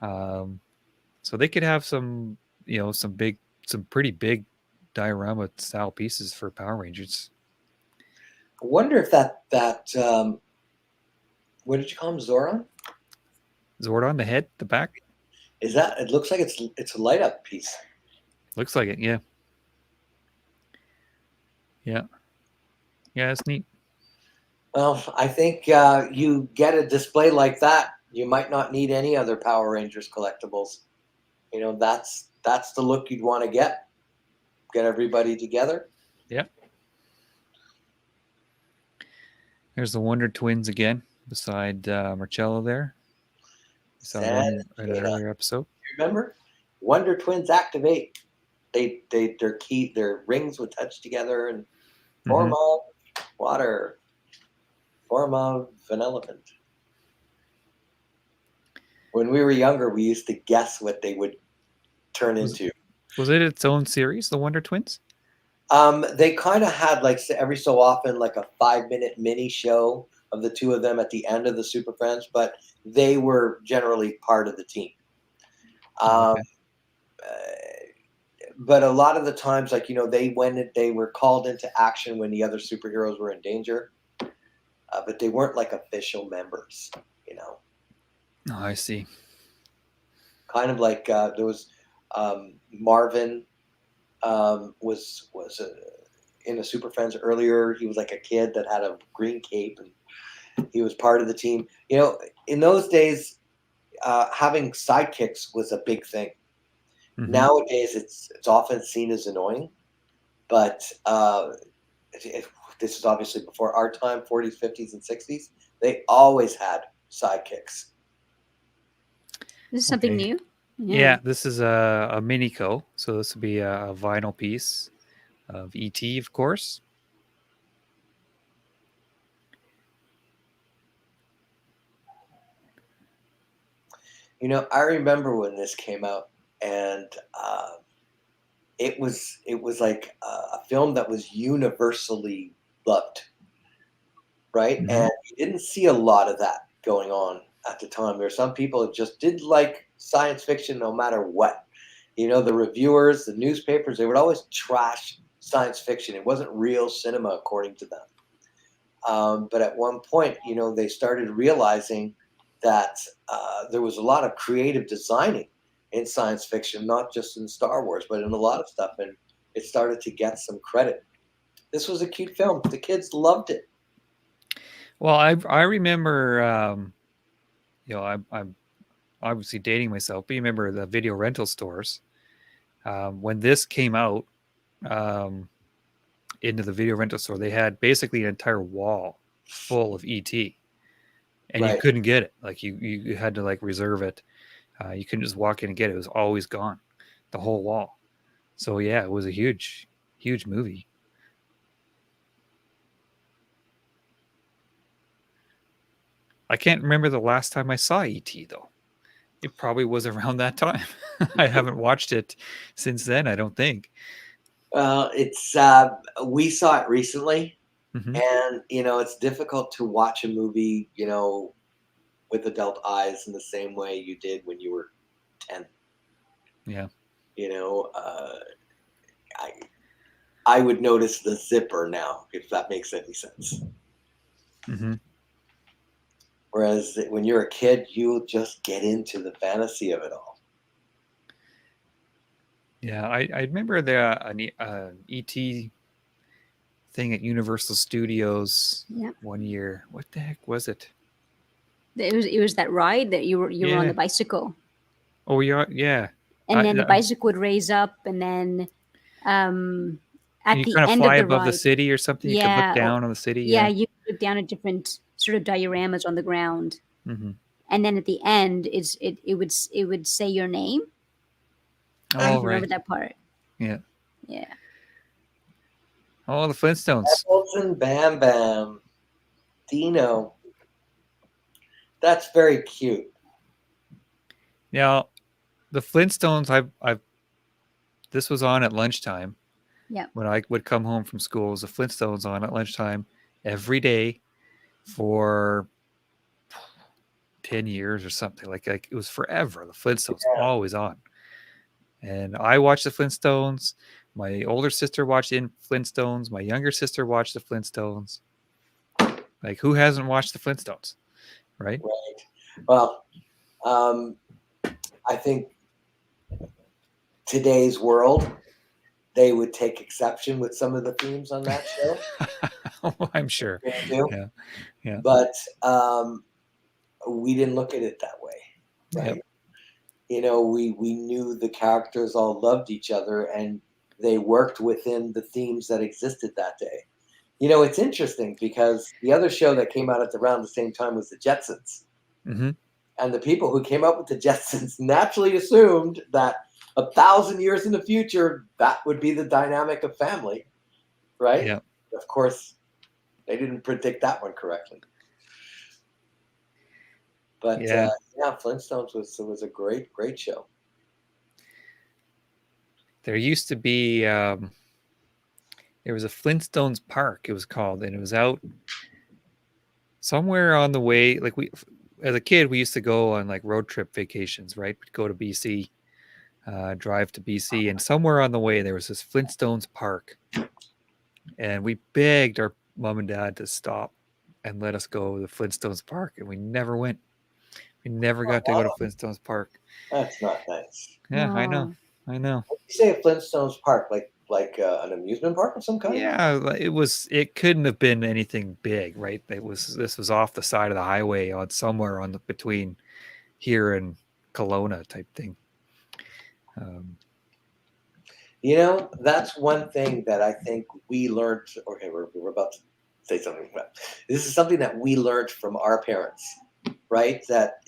So they could have some some pretty big diorama style pieces for Power Rangers. I wonder if that what did you call him, Zoran? Zordon, the head, the back, Is that? It looks like it's a light up piece. looks like it. Yeah, yeah, yeah. It's neat. Well, I think you get a display like that, you might not need any other Power Rangers collectibles. That's the look you'd want to get. Get everybody together. Yeah. There's the Wonder Twins again, beside Marcello there. We saw San them in an Gina. earlier episode. Remember? Wonder Twins activate. Their rings would touch together and form of water, form of an elephant. When we were younger, we used to guess what they would turn into. Was it its own series, the Wonder Twins? They kind of had like every so often like a 5-minute mini show of the two of them at the end of the Super Friends, but they were generally part of the team. Okay. But a lot of the times, like they were called into action when the other superheroes were in danger, but they weren't like official members. Oh, I see. Kind of like there was Marvin was in the Super Friends earlier. He was like a kid that had a green cape, and he was part of the team. In those days, having sidekicks was a big thing. Mhm. Nowadays, it's often seen as annoying, but this is obviously before our time, 40s, 50s, and 60s. They always had sidekicks. This is something Okay. new. Yeah, this is a Minico, so this would be a vinyl piece of ET, of course. I remember when this came out, and it was like a film that was universally loved, right? Mhm. And you didn't see a lot of that going on at the time. There are some people that just did like science fiction no matter what. The reviewers, the newspapers, they would always trash science fiction. It wasn't real cinema, according to them. But at one point, they started realizing that there was a lot of creative designing in science fiction, not just in Star Wars, but in a lot of stuff. And it started to get some credit. This was a cute film. The kids loved it. Well, I remember, I'm obviously dating myself, but you remember the video rental stores when this came out into the video rental store. They had basically an entire wall full of ET, and you Right. couldn't get it. Like you had to like reserve it. You couldn't just walk in and get it. It was always gone, the whole wall. So yeah, it was a huge movie. I can't remember the last time I saw ET though. It probably was around that time. I haven't watched it since then, I don't think. Well, it's we saw it recently, Hmm. and it's difficult to watch a movie, with adult eyes in the same way you did when you were 10. Yeah. You know, uh, I I would notice the zipper now, if that makes any sense. Hmm. Whereas when you're a kid, you'll just get into the fantasy of it all. Yeah, I remember an ET thing at Universal Studios Yeah. one year. What the heck was it? It was that ride that you were on Yeah. the bicycle, Oh, yeah. and then the bicycle would raise up, and then at You the kind of end of fly the above the ride, city or something. You could look yeah, down on the city. yeah, Yeah. you look down at different sort of dioramas on the ground, Hmm. and then at the end, it would say your name. I don't know if Oh, you remember right. that part. Yeah. Yeah. Oh, the Flintstones. Apples and Bam Bam, Dino. That's very cute. Now, the Flintstones. This was on at lunchtime. Yeah. When I would come home from school. It was the Flintstones on at lunchtime every day for 10 years or something. Like it was forever. The Flintstones always on. And I watched the Flintstones. My older sister watched the Flintstones. My younger sister watched the Flintstones. Like, who hasn't watched the Flintstones? Right? Right. Well, I think today's world, they would take exception with some of the themes on that show. Oh, I'm sure. They do. Yeah. Yeah. But we didn't look at it that way, right? Yep. We knew the characters all loved each other, and they worked within the themes that existed that day. It's interesting because the other show that came out at around the same time was the Jetsons. Hmm. And the people who came up with the Jetsons naturally assumed that 1,000 years in the future, that would be the dynamic of family, right? Yeah. Of course, they didn't predict that one correctly. But Yeah. Flintstones was a great, great show. There used to be, there was a Flintstones Park, it was called, and it was out somewhere on the way. Like, as a kid, we used to go on like road trip vacations, right? We'd go to BC, drive to BC, and somewhere on the way there was this Flintstones Park, and we begged our mom and dad to stop and let us go to the Flintstones Park, and we never went. We never got to go to Flintstones Park. That's not nice. Yeah, I know. Oh. I know. You say Flintstones Park, like an amusement park of some kind? Yeah, it couldn't have been anything big, right? This was off the side of the highway on somewhere on the between here and Kelowna type thing. That's one thing that I think we learned. Okay, we're about to say something. This is something that we learned from our parents, right? That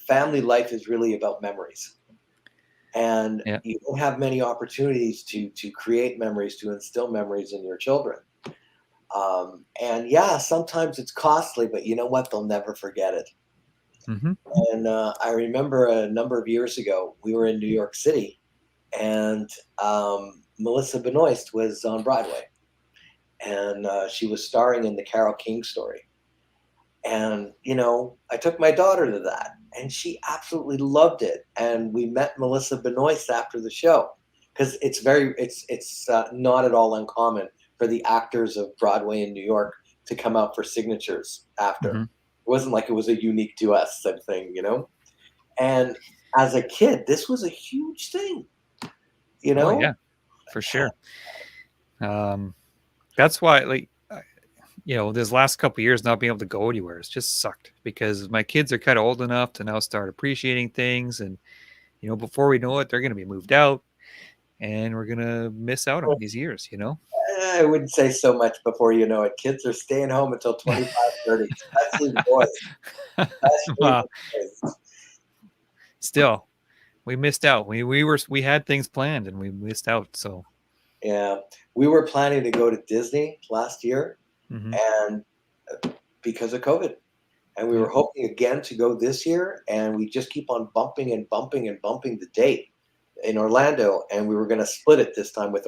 family life is really about memories, and Yeah. you don't have many opportunities to create memories, to instill memories in your children. And yeah, sometimes it's costly, but you know what? They'll never forget it. Mhm. And I remember a number of years ago, we were in New York City, and Melissa Benoist was on Broadway, and she was starring in the Carole King story. And I took my daughter to that, and she absolutely loved it. And we met Melissa Benoist after the show, because it's not at all uncommon for the actors of Broadway in New York to come out for signatures after. Mhm. It wasn't like it was a unique to us type thing. And as a kid, this was a huge thing, you Oh know? yeah, for sure. Um, that's why, like, this last couple years not being able to go anywhere, it's just sucked because my kids are kind of old enough to now start appreciating things, and before we know it, they're going to be moved out, and we're going to miss out on these years. I wouldn't say so much before you know it. Kids are staying home until 25, 30, especially boys. Especially Well, the boys. still, we missed out. We had things planned and we missed out. So, Yeah. We were planning to go to Disney last year, mhm. and because of COVID. And we Yeah. were hoping again to go this year, and we just keep on bumping and bumping and bumping the date in Orlando, and we were going to split it this time with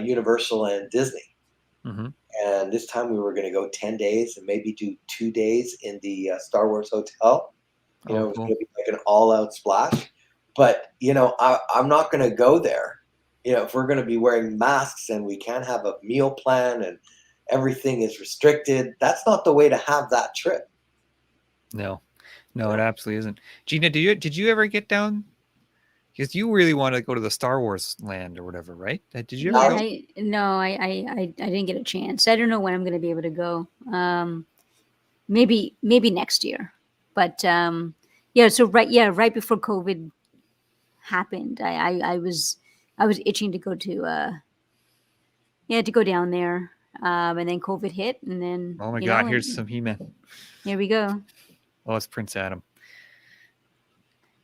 Universal and Disney. Mhm. And this time we were going to go 10 days and maybe do 2 days in the Star Wars hotel. Oh, It was cool. going to be like an all-out splash. But I'm not going to go there. If we're going to be wearing masks and we can't have a meal plan and everything is restricted, that's not the way to have that trip. No, no, it absolutely isn't. Gina, did you ever get down? Because you really want to go to the Star Wars land or whatever, right? Did you ever Yeah, go? I didn't get a chance. I don't know when I'm going to be able to go. Maybe next year. But yeah, so right before COVID happened, I was itching to go to go down there. And then COVID hit, and then Oh my God, here's and some He-Man. here we go. Oh, it's Prince Adam.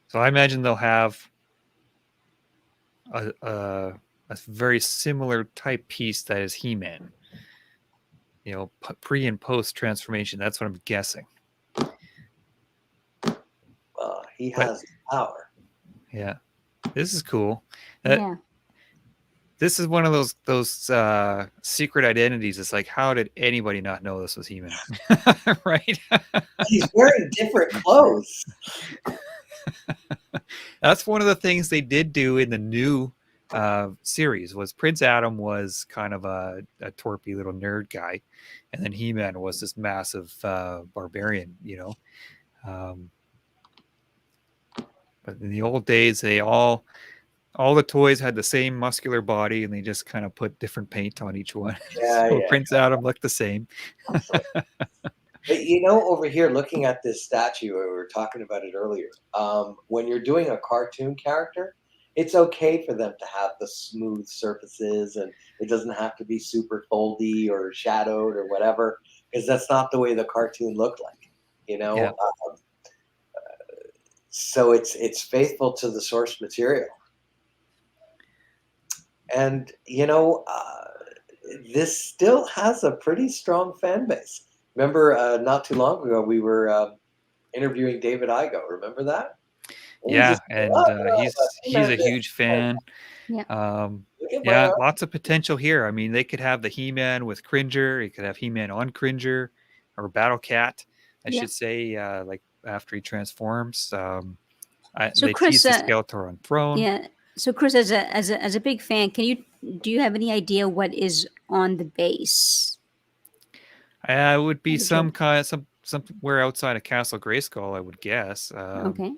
So I imagine they'll have a very similar type piece that is He-Man. Pre and post transformation. That's what I'm guessing. He But has power. yeah, this is cool. Yeah. This is one of those secret identities. It's like, how did anybody not know this was He-Man? Right? He's wearing different clothes. That's one of the things they did do in the new series. Was Prince Adam was kind of a torpy little nerd guy, and then He-Man was this massive barbarian. Um, but in the old days, they all the toys had the same muscular body, and they just kind of put different paint on each one. Yeah, So yeah. Prince Adam looked the same. Absolutely. But over here, looking at this statue, we were talking about it earlier. When you're doing a cartoon character, it's okay for them to have the smooth surfaces, and it doesn't have to be super foldy or shadowed or whatever, because that's not the way the cartoon looked like. You know, Yeah. So it's faithful to the source material. And this still has a pretty strong fan base. Remember, not too long ago, we were interviewing David Igo. Remember that? And he Yeah, just said, and "Oh, no, he's a this. huge fan. Yeah. Look at my Yeah, art." lots of potential here. I mean, they could have the He-Man with Cringer. You could have He-Man on Cringer, or Battle Cat, I Yeah. should say. Like after he transforms, So they Chris, tease the Skeletor on Throne. yeah. So Chris, as a big fan, do you have any idea what is on the base? It would be Of the droid? somewhere outside of Castle Grayskull, I would guess. Okay.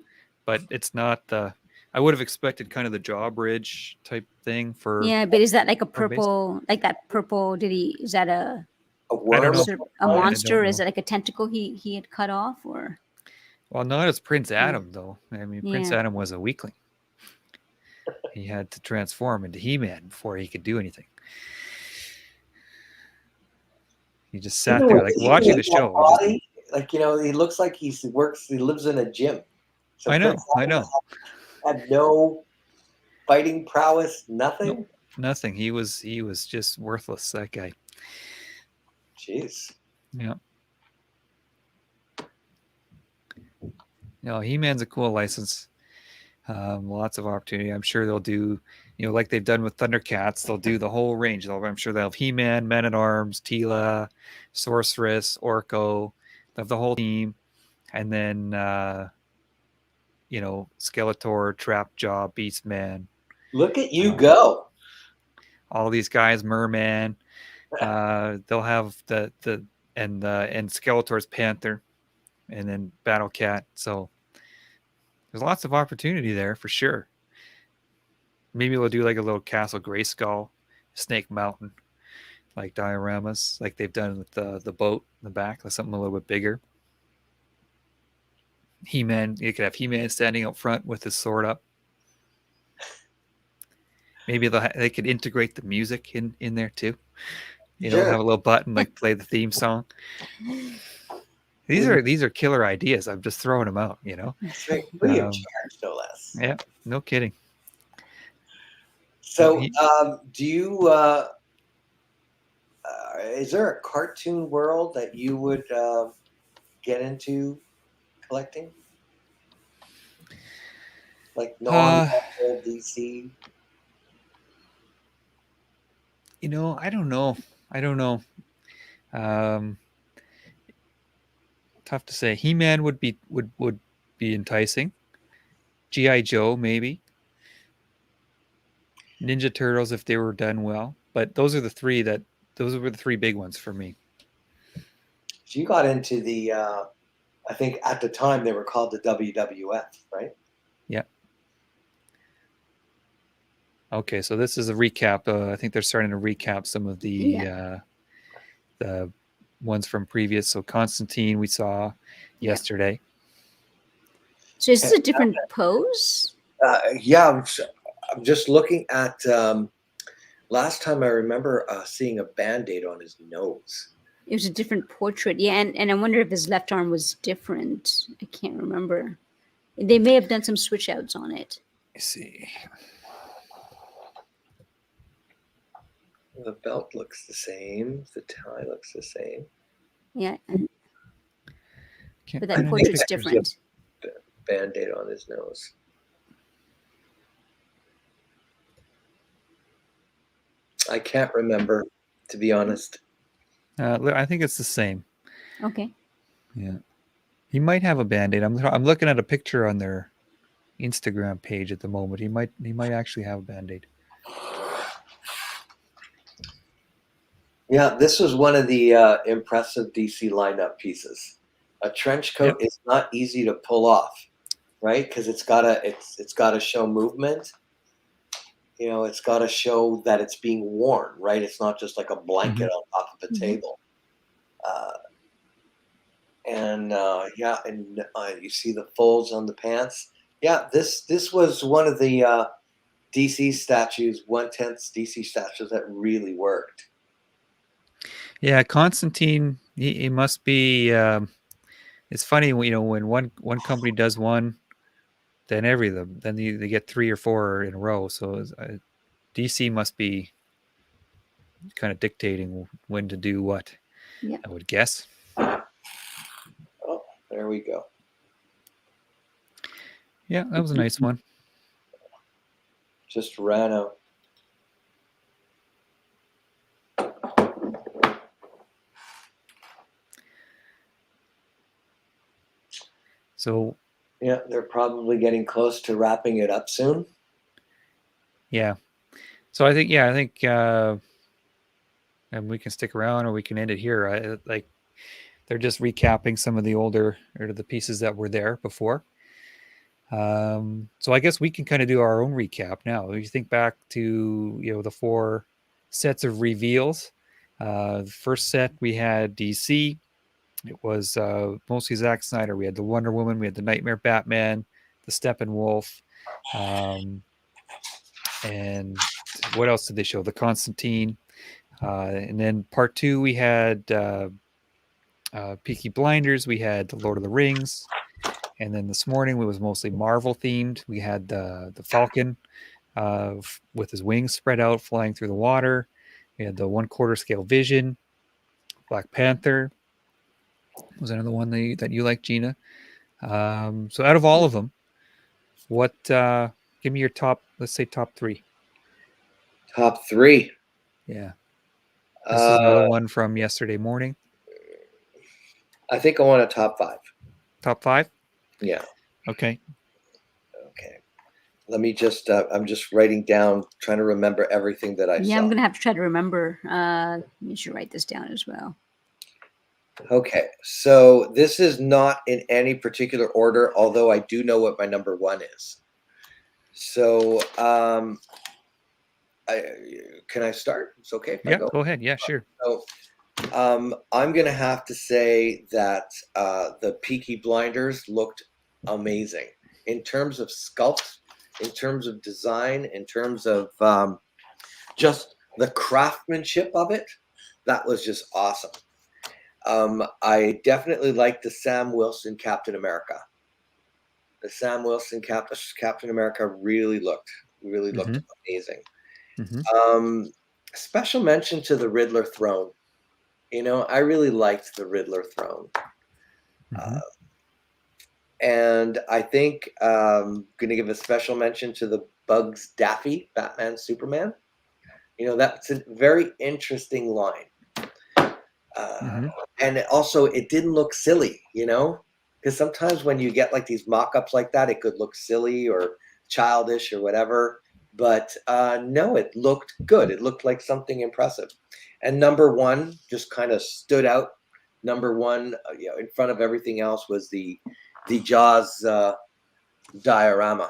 But it's not the. I would have expected kind of the drawbridge type thing for Yeah, but is that like a base. purple, like that purple? Is that A I don't worm. know. a I monster? don't Is know. it like a tentacle he had cut off, or? Well, not as Prince Yeah. Adam though. I mean, Prince Yeah. Adam was a weakling. He had to transform into He-Man before he could do anything. He just sat Even there, with like even watching with the that show. body, like he looks like he works. He lives in a gym. So I Prince know. Adam had no fighting prowess, Nope, nothing. nothing. He was just worthless. That guy. Jeez. Yeah. He-Man's a cool license. Lots of opportunity. I'm sure they'll do, like they've done with Thundercats, they'll do the whole range. I'm sure they'll have He-Man, Man-at-Arms, Tila, Sorceress, Orko. They'll have the whole team. And then, Skeletor, Trapjaw, Beastman. Look at you go. All these guys, Merman. They'll have and Skeletor's Panther, and then Battle Cat. So there's lots of opportunity there for sure. Maybe we'll do like a little Castle Grayskull, Snake Mountain, like dioramas, like they've done with the boat in the back, like something a little bit bigger. He-Man, you could have He-Man standing up front with his sword up. Maybe they could integrate the music in there too. Sure. Have a little button like play the theme song. These are killer ideas. I'm just throwing them out. That's right. Free of charge, no less. Yeah, no kidding. So, do you? Is there a cartoon world that you would get into collecting? Like non-Marvel, DC? I don't know. Tough to say. He-Man would be enticing. G.I. Joe maybe. Ninja Turtles if they were done well. But those were the three big ones for me. So you got into the I think at the time they were called the WWF, right? Yeah. Okay, so this is a recap. I think they're starting to recap some of the ones from previous. So Constantine we saw yesterday. So is this a different pose? Yeah, I'm just looking at last time I remember seeing a Band-Aid on his nose. It was a different portrait. Yeah, and I wonder if his left arm was different. I can't remember. They may have done some switch outs on it. Let's see. The belt looks the same. The tie looks the same. Yeah. But that portrait's different. Band-Aid on his nose. I can't remember, to be honest. I think it's the same. Okay. Yeah. He might have a Band-Aid. I'm looking at a picture on their Instagram page at the moment. He might actually have a Band-Aid. Yeah, this was one of the impressive DC lineup pieces. A trench coat is not easy to pull off, right? Because it's gotta show movement. It's gotta show that it's being worn, right? It's not just like a blanket on top of a table. And you see the folds on the pants. Yeah, this was one of the DC statues, 1/10 DC statues that really worked. Yeah, Constantine, he must be. It's funny, when one company does one, then they get 3 or 4 in a row. So DC must be kind of dictating when to do what. Yeah. I would guess. Oh, there we go. Yeah, that was a nice one. Just ran out. So yeah, they're probably getting close to wrapping it up soon. Yeah. So I think and we can stick around or we can end it here. They're just recapping some of the older or the pieces that were there before. So I guess we can kind of do our own recap now. If you think back to the 4 sets of reveals. The first set we had DC. It was mostly Zack Snyder. We had the Wonder Woman, we had the Nightmare Batman, the Steppenwolf, and what else did they show? The Constantine. And then part 2, we had Peaky Blinders. We had the Lord of the Rings. And then this morning, it was mostly Marvel themed. We had the Falcon with his wings spread out, flying through the water. We had the 1/4 scale Vision. Black Panther was another one that you like, Gina. So out of all of them, what? Give me your top. Let's say top 3. Top 3. Yeah, this is another Uh, one from yesterday morning. I think I want a top 5. Top 5. Yeah. Okay. Okay. Let me just. I'm just writing down, trying to remember everything that I Yeah, saw. I'm gonna have to try to remember. You should write this down as well. Okay, so this is not in any particular order, although I do know what my number 1 is. So, can I start? It's okay if I Yeah, go. go ahead. Yeah, sure. So, I'm gonna have to say that the Peaky Blinders looked amazing in terms of sculpt, in terms of design, in terms of just the craftsmanship of it. That was just awesome. I definitely like the Sam Wilson Captain America. The Sam Wilson Captain America really looked Mm-hmm. amazing. Mm-hmm. Um, Special mention to the Riddler throne. I really liked the Riddler throne. Mm-hmm. And I think going to give a special mention to the Bugs Daffy Batman Superman. That's a very interesting line. Mm-hmm. And also, it didn't look silly, because sometimes when you get like these mock-ups like that, it could look silly or childish or whatever. But no, it looked good. It looked like something impressive. And number 1 just kind of stood out. Number 1, in front of everything else was the Jaws diorama.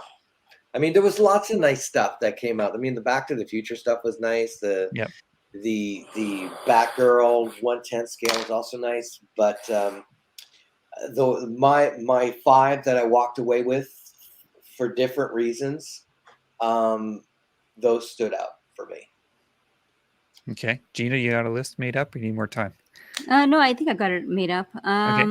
I mean, there was lots of nice stuff that came out. I mean, the Back to the Future stuff was nice. Yep. The Batgirl 1/10 scale was also nice, but my 5 that I walked away with for different reasons, those stood out for me. Okay, Gina, you got a list made up? Or you need more time? No, I think I got it made up. I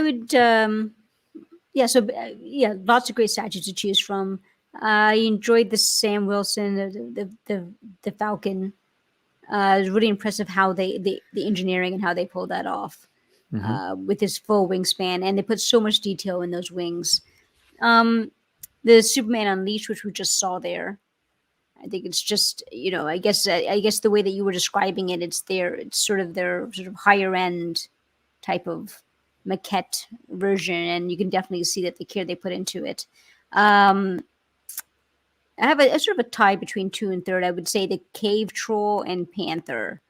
would. Yeah. So yeah, lots of great statues to choose from. I enjoyed the Sam Wilson, the Falcon. It was really impressive how the engineering and how they pulled that off with his full wingspan, and they put so much detail in those wings. The Superman Unleashed, which we just saw there, I think it's just I guess the way that you were describing it, it's sort of their sort of higher end type of maquette version, and you can definitely see that the care they put into it. I have a sort of a tie between 2 and 3rd. I would say the Cave Troll and Panther.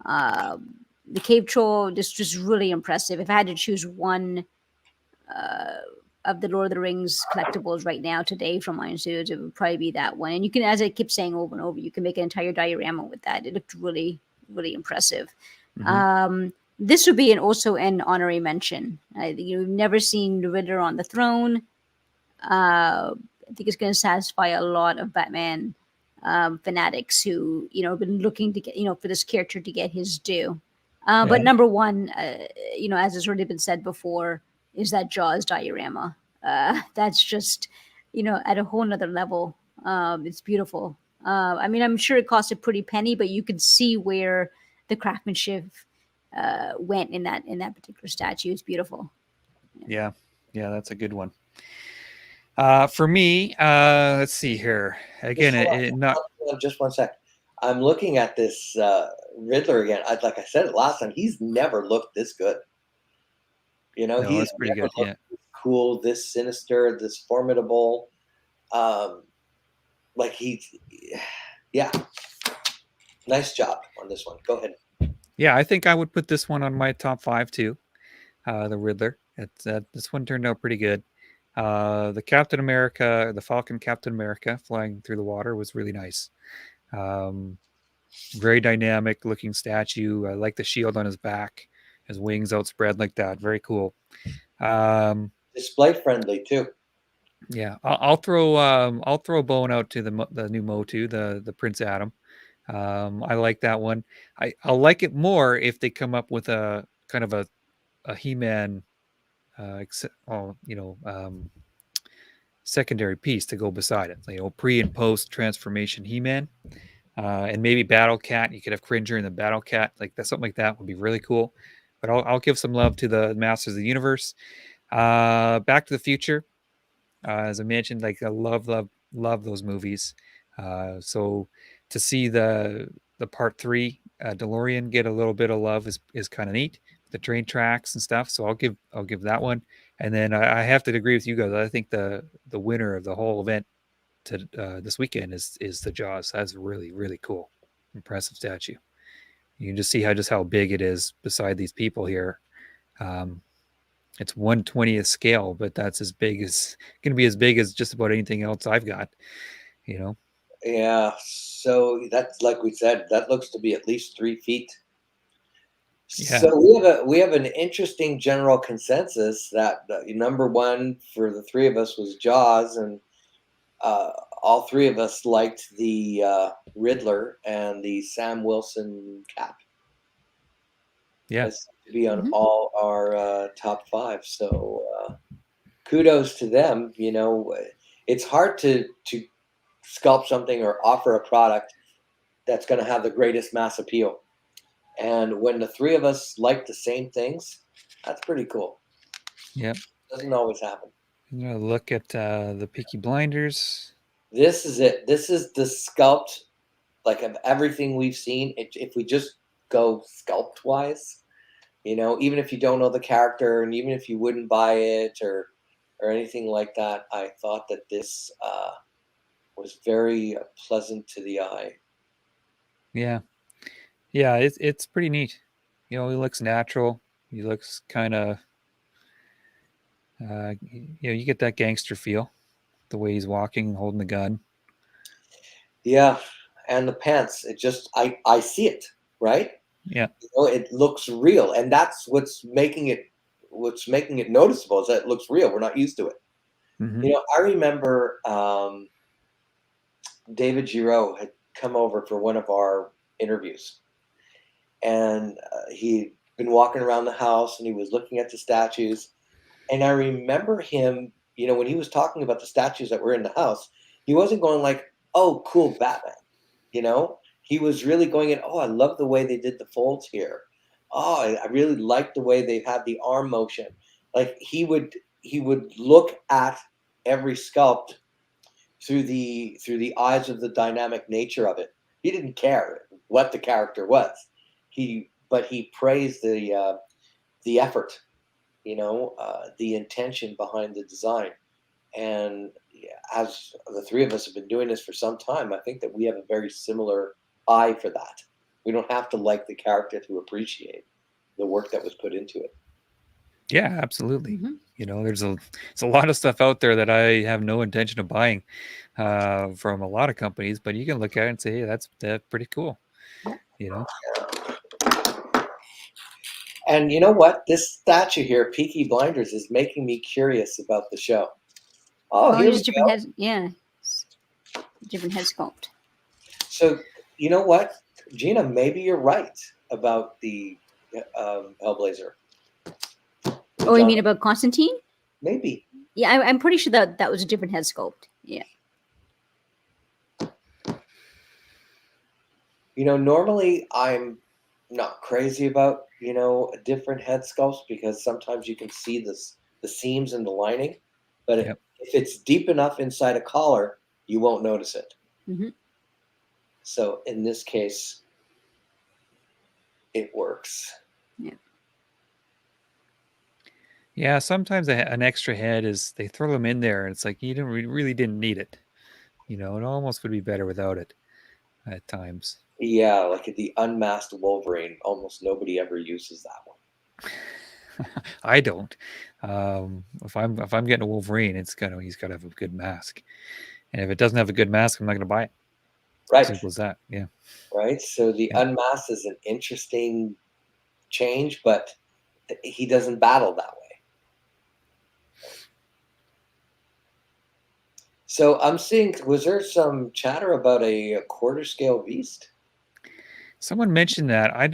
The Cave Troll just really impressive. If I had to choose one of the Lord of the Rings collectibles right now today from Iron Studios, it would probably be that one. And you can, as I keep saying over and over, you can make an entire diorama with that. It looked really, really impressive. This would be also an honorary mention. You've never seen the Riddler on the throne. I think it's going to satisfy a lot of Batman fanatics who have been looking to get for this character to get his due. But number 1, as has already been said before, is that Jaws diorama. That's just at a whole nother level. It's beautiful. I mean, I'm sure it cost a pretty penny, but you could see where the craftsmanship went in that particular statue. It's beautiful. Yeah, that's a good one. For me, let's see here. Again, Just one sec. I'm looking at this Riddler again. Like I said it last time, he's never looked this good. no, he's that's pretty never good. Yeah. looked this cool, this sinister, this formidable. Like yeah. Nice job on this one. Go ahead. Yeah, I think I would put this one on my top 5 too. The Riddler. This one turned out pretty good. The Captain America, the Falcon Captain America flying through the water was really nice. Very dynamic looking statue. I like the shield on his back, his wings outspread like that. Very cool. Display friendly too. Yeah, I'll throw a bone out to the new Motu, the Prince Adam. I like that one. I'll like it more if they come up with a kind of a He-Man, secondary piece to go beside it. Pre and post transformation He-Man, and maybe Battle Cat. You could have Cringer and the Battle Cat. Like that, something like that would be really cool. but I'll give some love to the Masters of the Universe. Back to the Future, as I mentioned, like I love those movies. So to see the part 3 DeLorean get a little bit of love is kind of neat. The train tracks and stuff. So I'll give that one. And then I have to agree with you guys. I think the winner of the whole event to this weekend is the Jaws. That's really really cool, impressive statue. You can just see how big it is beside these people here. Um, it's 1/20th scale, but that's as big as going to be as big as just about anything else I've got. You know. Yeah. So that's like we said, that looks to be at least 3 feet. Yeah. So we have an interesting general consensus that number one for the three of us was Jaws, and all three of us liked the Riddler and the Sam Wilson cap. Yeah. That's to be on Mhm. all our top five. So kudos to them. You know, it's hard to sculpt something or offer a product that's going to have the greatest mass appeal. And when the three of us like the same things, that's pretty cool. Yeah. Doesn't always happen. I'm gonna look at the Peaky Blinders. This is it. This is the sculpt, like of everything we've seen. If we just go sculpt wise, you know, even if you don't know the character and even if you wouldn't buy it or anything like that, I thought that this was very pleasant to the eye. Yeah. Yeah. It's pretty neat. You know, he looks natural. He looks kind of. You get that gangster feel, the way he's walking, holding the gun. Yeah, and the pants. It just I see it, right? Yeah. You know, it looks real, and that's what's making it noticeable is that it looks real. We're not used to it. Mm-hmm. You know, I remember David Giro had come over for one of our interviews, and he'd been walking around the house and he was looking at the statues. And I remember him, you know, when he was talking about the statues that were in the house, he wasn't going like, "Oh, cool, Batman." You know, he was really going in, "Oh, I love the way they did the folds here. Oh, I really like the way they had the arm motion." Like he would look at every sculpt through the eyes of the dynamic nature of it. He didn't care what the character was. He praised the effort, you know, the intention behind the design. And yeah, as the three of us have been doing this for some time, I think that we have a very similar eye for that. We don't have to like the character to appreciate the work that was put into it. Yeah, absolutely. Mhm. You know, there's a lot of stuff out there that I have no intention of buying from a lot of companies, but you can look at it and say, hey, that's pretty cool. Yeah. You know. And you know what? This statue here, Peaky Blinders, is making me curious about the show. Oh, Oh, here we just different go. heads. Yeah, different head sculpt. So you know what, Gina? Maybe you're right about the Hellblazer. Oh, you mean about Constantine? Maybe. Yeah, I'm pretty sure that was a different head sculpt. Yeah. You know, normally I'm not crazy about, you know, different head sculpts because sometimes you can see the seams in the lining, but Yep. if it's deep enough inside a collar, you won't notice it. Mhm. So in this case, it works. Yeah, sometimes an extra head is they throw them in there, and it's like you really didn't need it. You know, it almost would be better without it at times. Yeah, like the Unmasked Wolverine, almost nobody ever uses that one. I don't. If I'm getting a Wolverine, he's gotta have a good mask, and if it doesn't have a good mask, I'm not gonna buy it. Right, Simple as that. Yeah. right. So the Yeah. Unmasked is an interesting change, but he doesn't battle that way. So I'm seeing, was there some chatter about a quarter scale beast? Someone mentioned that. I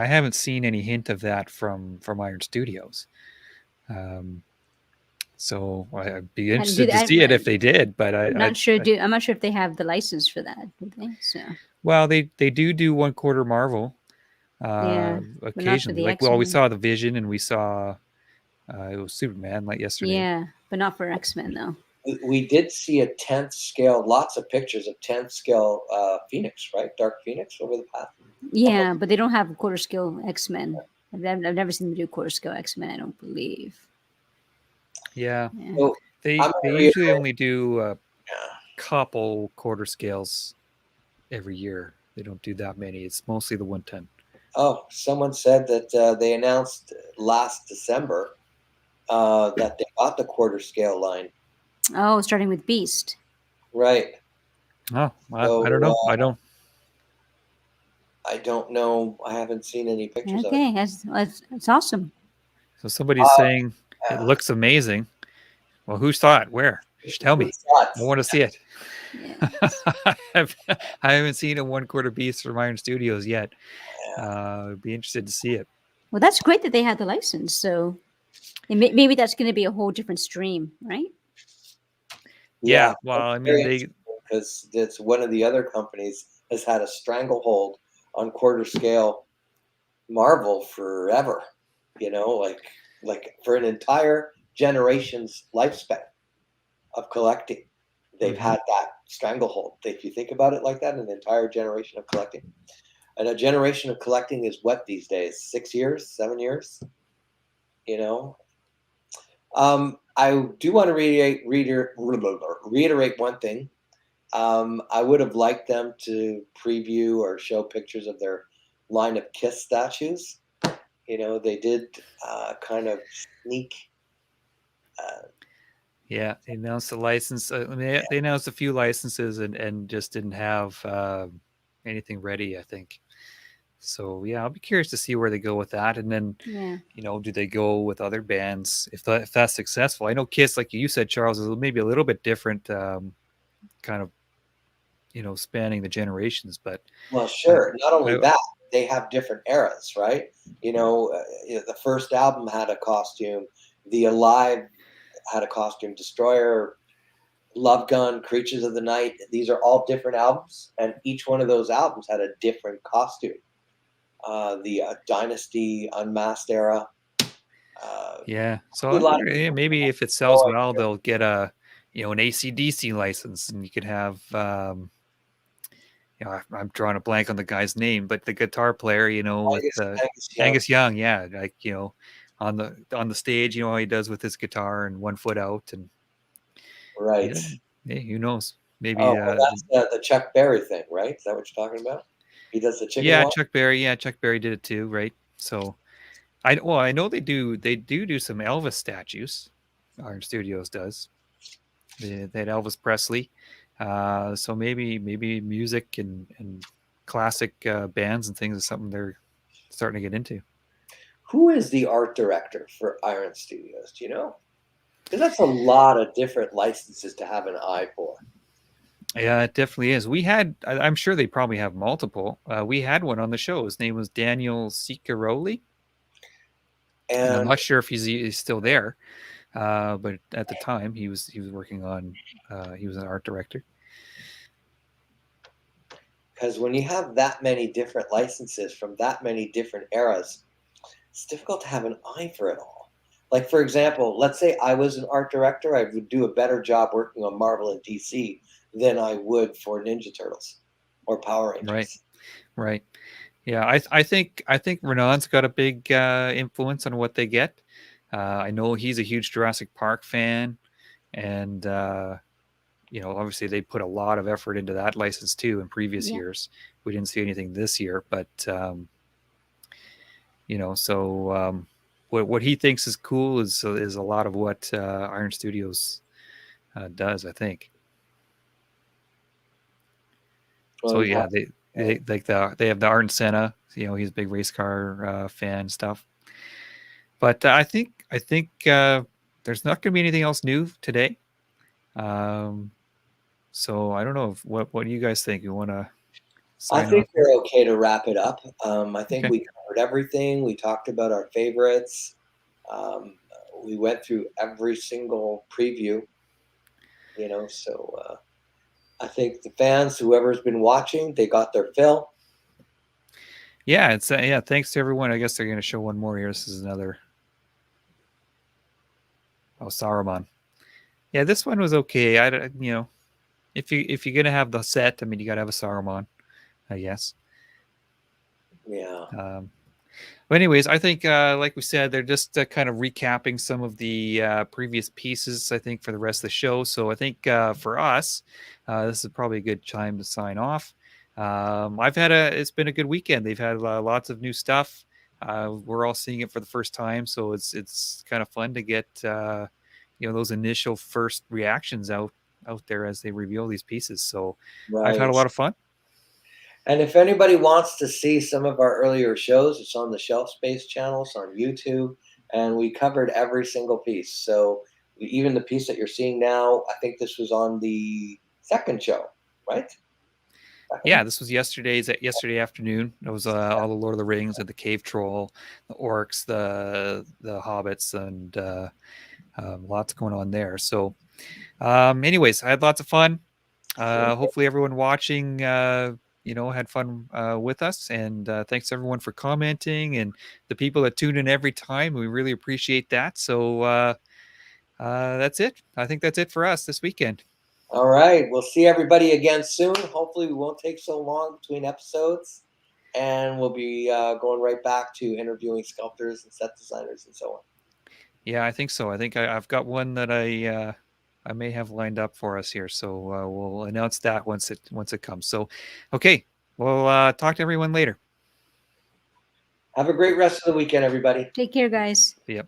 haven't seen any hint of that from Iron Studios. So I'd be And do interested to that. see it if they did, but I'm not sure. I'm not sure if they have the license for that. Do they? So well, they do 1/4 Marvel. Yeah, but not for occasionally. the Like, well, we X-Men. saw the Vision, and we saw it was Superman like yesterday. Yeah, but not for X-Men though. We did see a 10th scale, lots of pictures of 10th scale Phoenix, right? Dark Phoenix over the past. Yeah, but they don't have quarter scale X-Men. I've never seen them do quarter scale X-Men. I don't believe. Yeah, Yeah. So I'm they going to usually reiterate. only do a Yeah. couple quarter scales every year. They don't do that many. It's mostly the 110. Oh, someone said that they announced last December that they got the quarter scale line. Oh, starting with Beast. Right. Oh, So I don't know. I don't know. I haven't seen any pictures of it. Okay, that's awesome. So somebody's Uh, saying it looks amazing. Well, who saw it? Where? You should tell me. I want to see it. Yeah. I haven't seen a 1/4 Beast from Iron Studios yet. I'd be interested to see it. Well, that's great that they had the license. So maybe that's going to be a whole different stream, right? Yeah. Well, I mean, because it's one of the other companies has had a stranglehold on quarter scale Marvel forever. You know, like for an entire generation's lifespan of collecting, they've had that stranglehold. If you think about it like that, an entire generation of collecting, and a generation of collecting is what these days? 6 years, 7 years. You know, I do want to reiterate one thing. I would have liked them to preview or show pictures of their line of Kiss statues. You know, they did kind of sneak. yeah, they announced the license. I mean, they announced a few licenses and just didn't have anything ready, I think. So yeah, I'll be curious to see where they go with that, and then Yeah. do they go with other bands if that's successful? I know Kiss, like you said, Charles, is maybe a little bit different, kind of spanning the generations, but Well, I, sure. Not only I that, they have different eras, right? The first album had a costume. The Alive had a costume. Destroyer, Love Gun, Creatures of the Night. These are all different albums, and each one of those albums had a different costume. The Dynasty, Unmasked era. yeah. So A I lot wonder, yeah, maybe if it sells of well, they'll get an AC/DC license, and you could have I'm drawing a blank on the guy's name, but the guitar player, with Angus Young. Angus Young, yeah, like on the stage, how he does with his guitar and one foot out, and Right. yeah, hey, who knows? Maybe Oh, well, that's the Chuck Berry thing, right? Is that what you're talking about? He does the chicken yeah, walk? Chuck Berry, Chuck Berry did it too, right? So I know they do some Elvis statues. Iron Studios does. They had Elvis Presley. So maybe music and classic bands and things is something they're starting to get into. Who is the art director for Iron Studios? Do you know? Because that's a lot of different licenses to have an eye for. Yeah, it definitely is. I'm sure they probably have multiple. We had one on the show. His name was Daniel Ciccaroli, and I'm And not sure if he's still there. But at the time, he was working on. He was an art director. because when you have that many different licenses from that many different eras, it's difficult to have an eye for it all. Like, for example, let's say I was an art director, I would do a better job working on Marvel and DC than I would for Ninja Turtles or Power Right, Rangers. right. Yeah, I think Renan's got a big influence on what they get. I know he's a huge Jurassic Park fan, and obviously they put a lot of effort into that license too in previous Yeah. years. We didn't see anything this year, but so what he thinks is cool is a lot of what Iron Studios does, I think. Well, So you yeah, have, they have the Art Senna. He's a big race car fan and stuff. But I think there's not going to be anything else new today. So I don't know what do you guys think? You want to I sign think off here? we're okay to wrap it up. I think Okay. we covered everything. We talked about our favorites. Um, we went through every single preview, so I think the fans, whoever's been watching, they got their fill. Yeah, it's yeah. Thanks to everyone. I guess they're going to show one more here. This is another. Oh, Saruman. Yeah, this one was okay. If you're gonna have the set, I mean, you gotta have a Saruman, I guess. Yeah. But anyways, I think, like we said, they're just kind of recapping some of the previous pieces, I think, for the rest of the show. So I think for us, this is probably a good time to sign off. It's been a good weekend. They've had lots of new stuff. We're all seeing it for the first time, so it's kind of fun to get those initial first reactions out there as they reveal these pieces. So I've had a Right. lot of fun. And if anybody wants to see some of our earlier shows, it's on the Shelf Space channel, it's on YouTube, and we covered every single piece. So even the piece that you're seeing now, I think this was on the second show, right? Yeah, this was yesterday afternoon. It was all the Lord of the Rings and the cave troll, the orcs, the hobbits, and lots going on there. So, anyways, I had lots of fun. Hopefully, everyone watching, had fun with us. And thanks everyone for commenting and the people that tune in every time. We really appreciate that. So that's it. I think that's it for us this weekend. All right. We'll see everybody again soon. Hopefully, we won't take so long between episodes. And we'll be going right back to interviewing sculptors and set designers and so on. Yeah, I think so. I think I've got one that I may have lined up for us here. So we'll announce that once it comes. So, okay, we'll talk to everyone later. Have a great rest of the weekend, everybody. Take care, guys. Yep.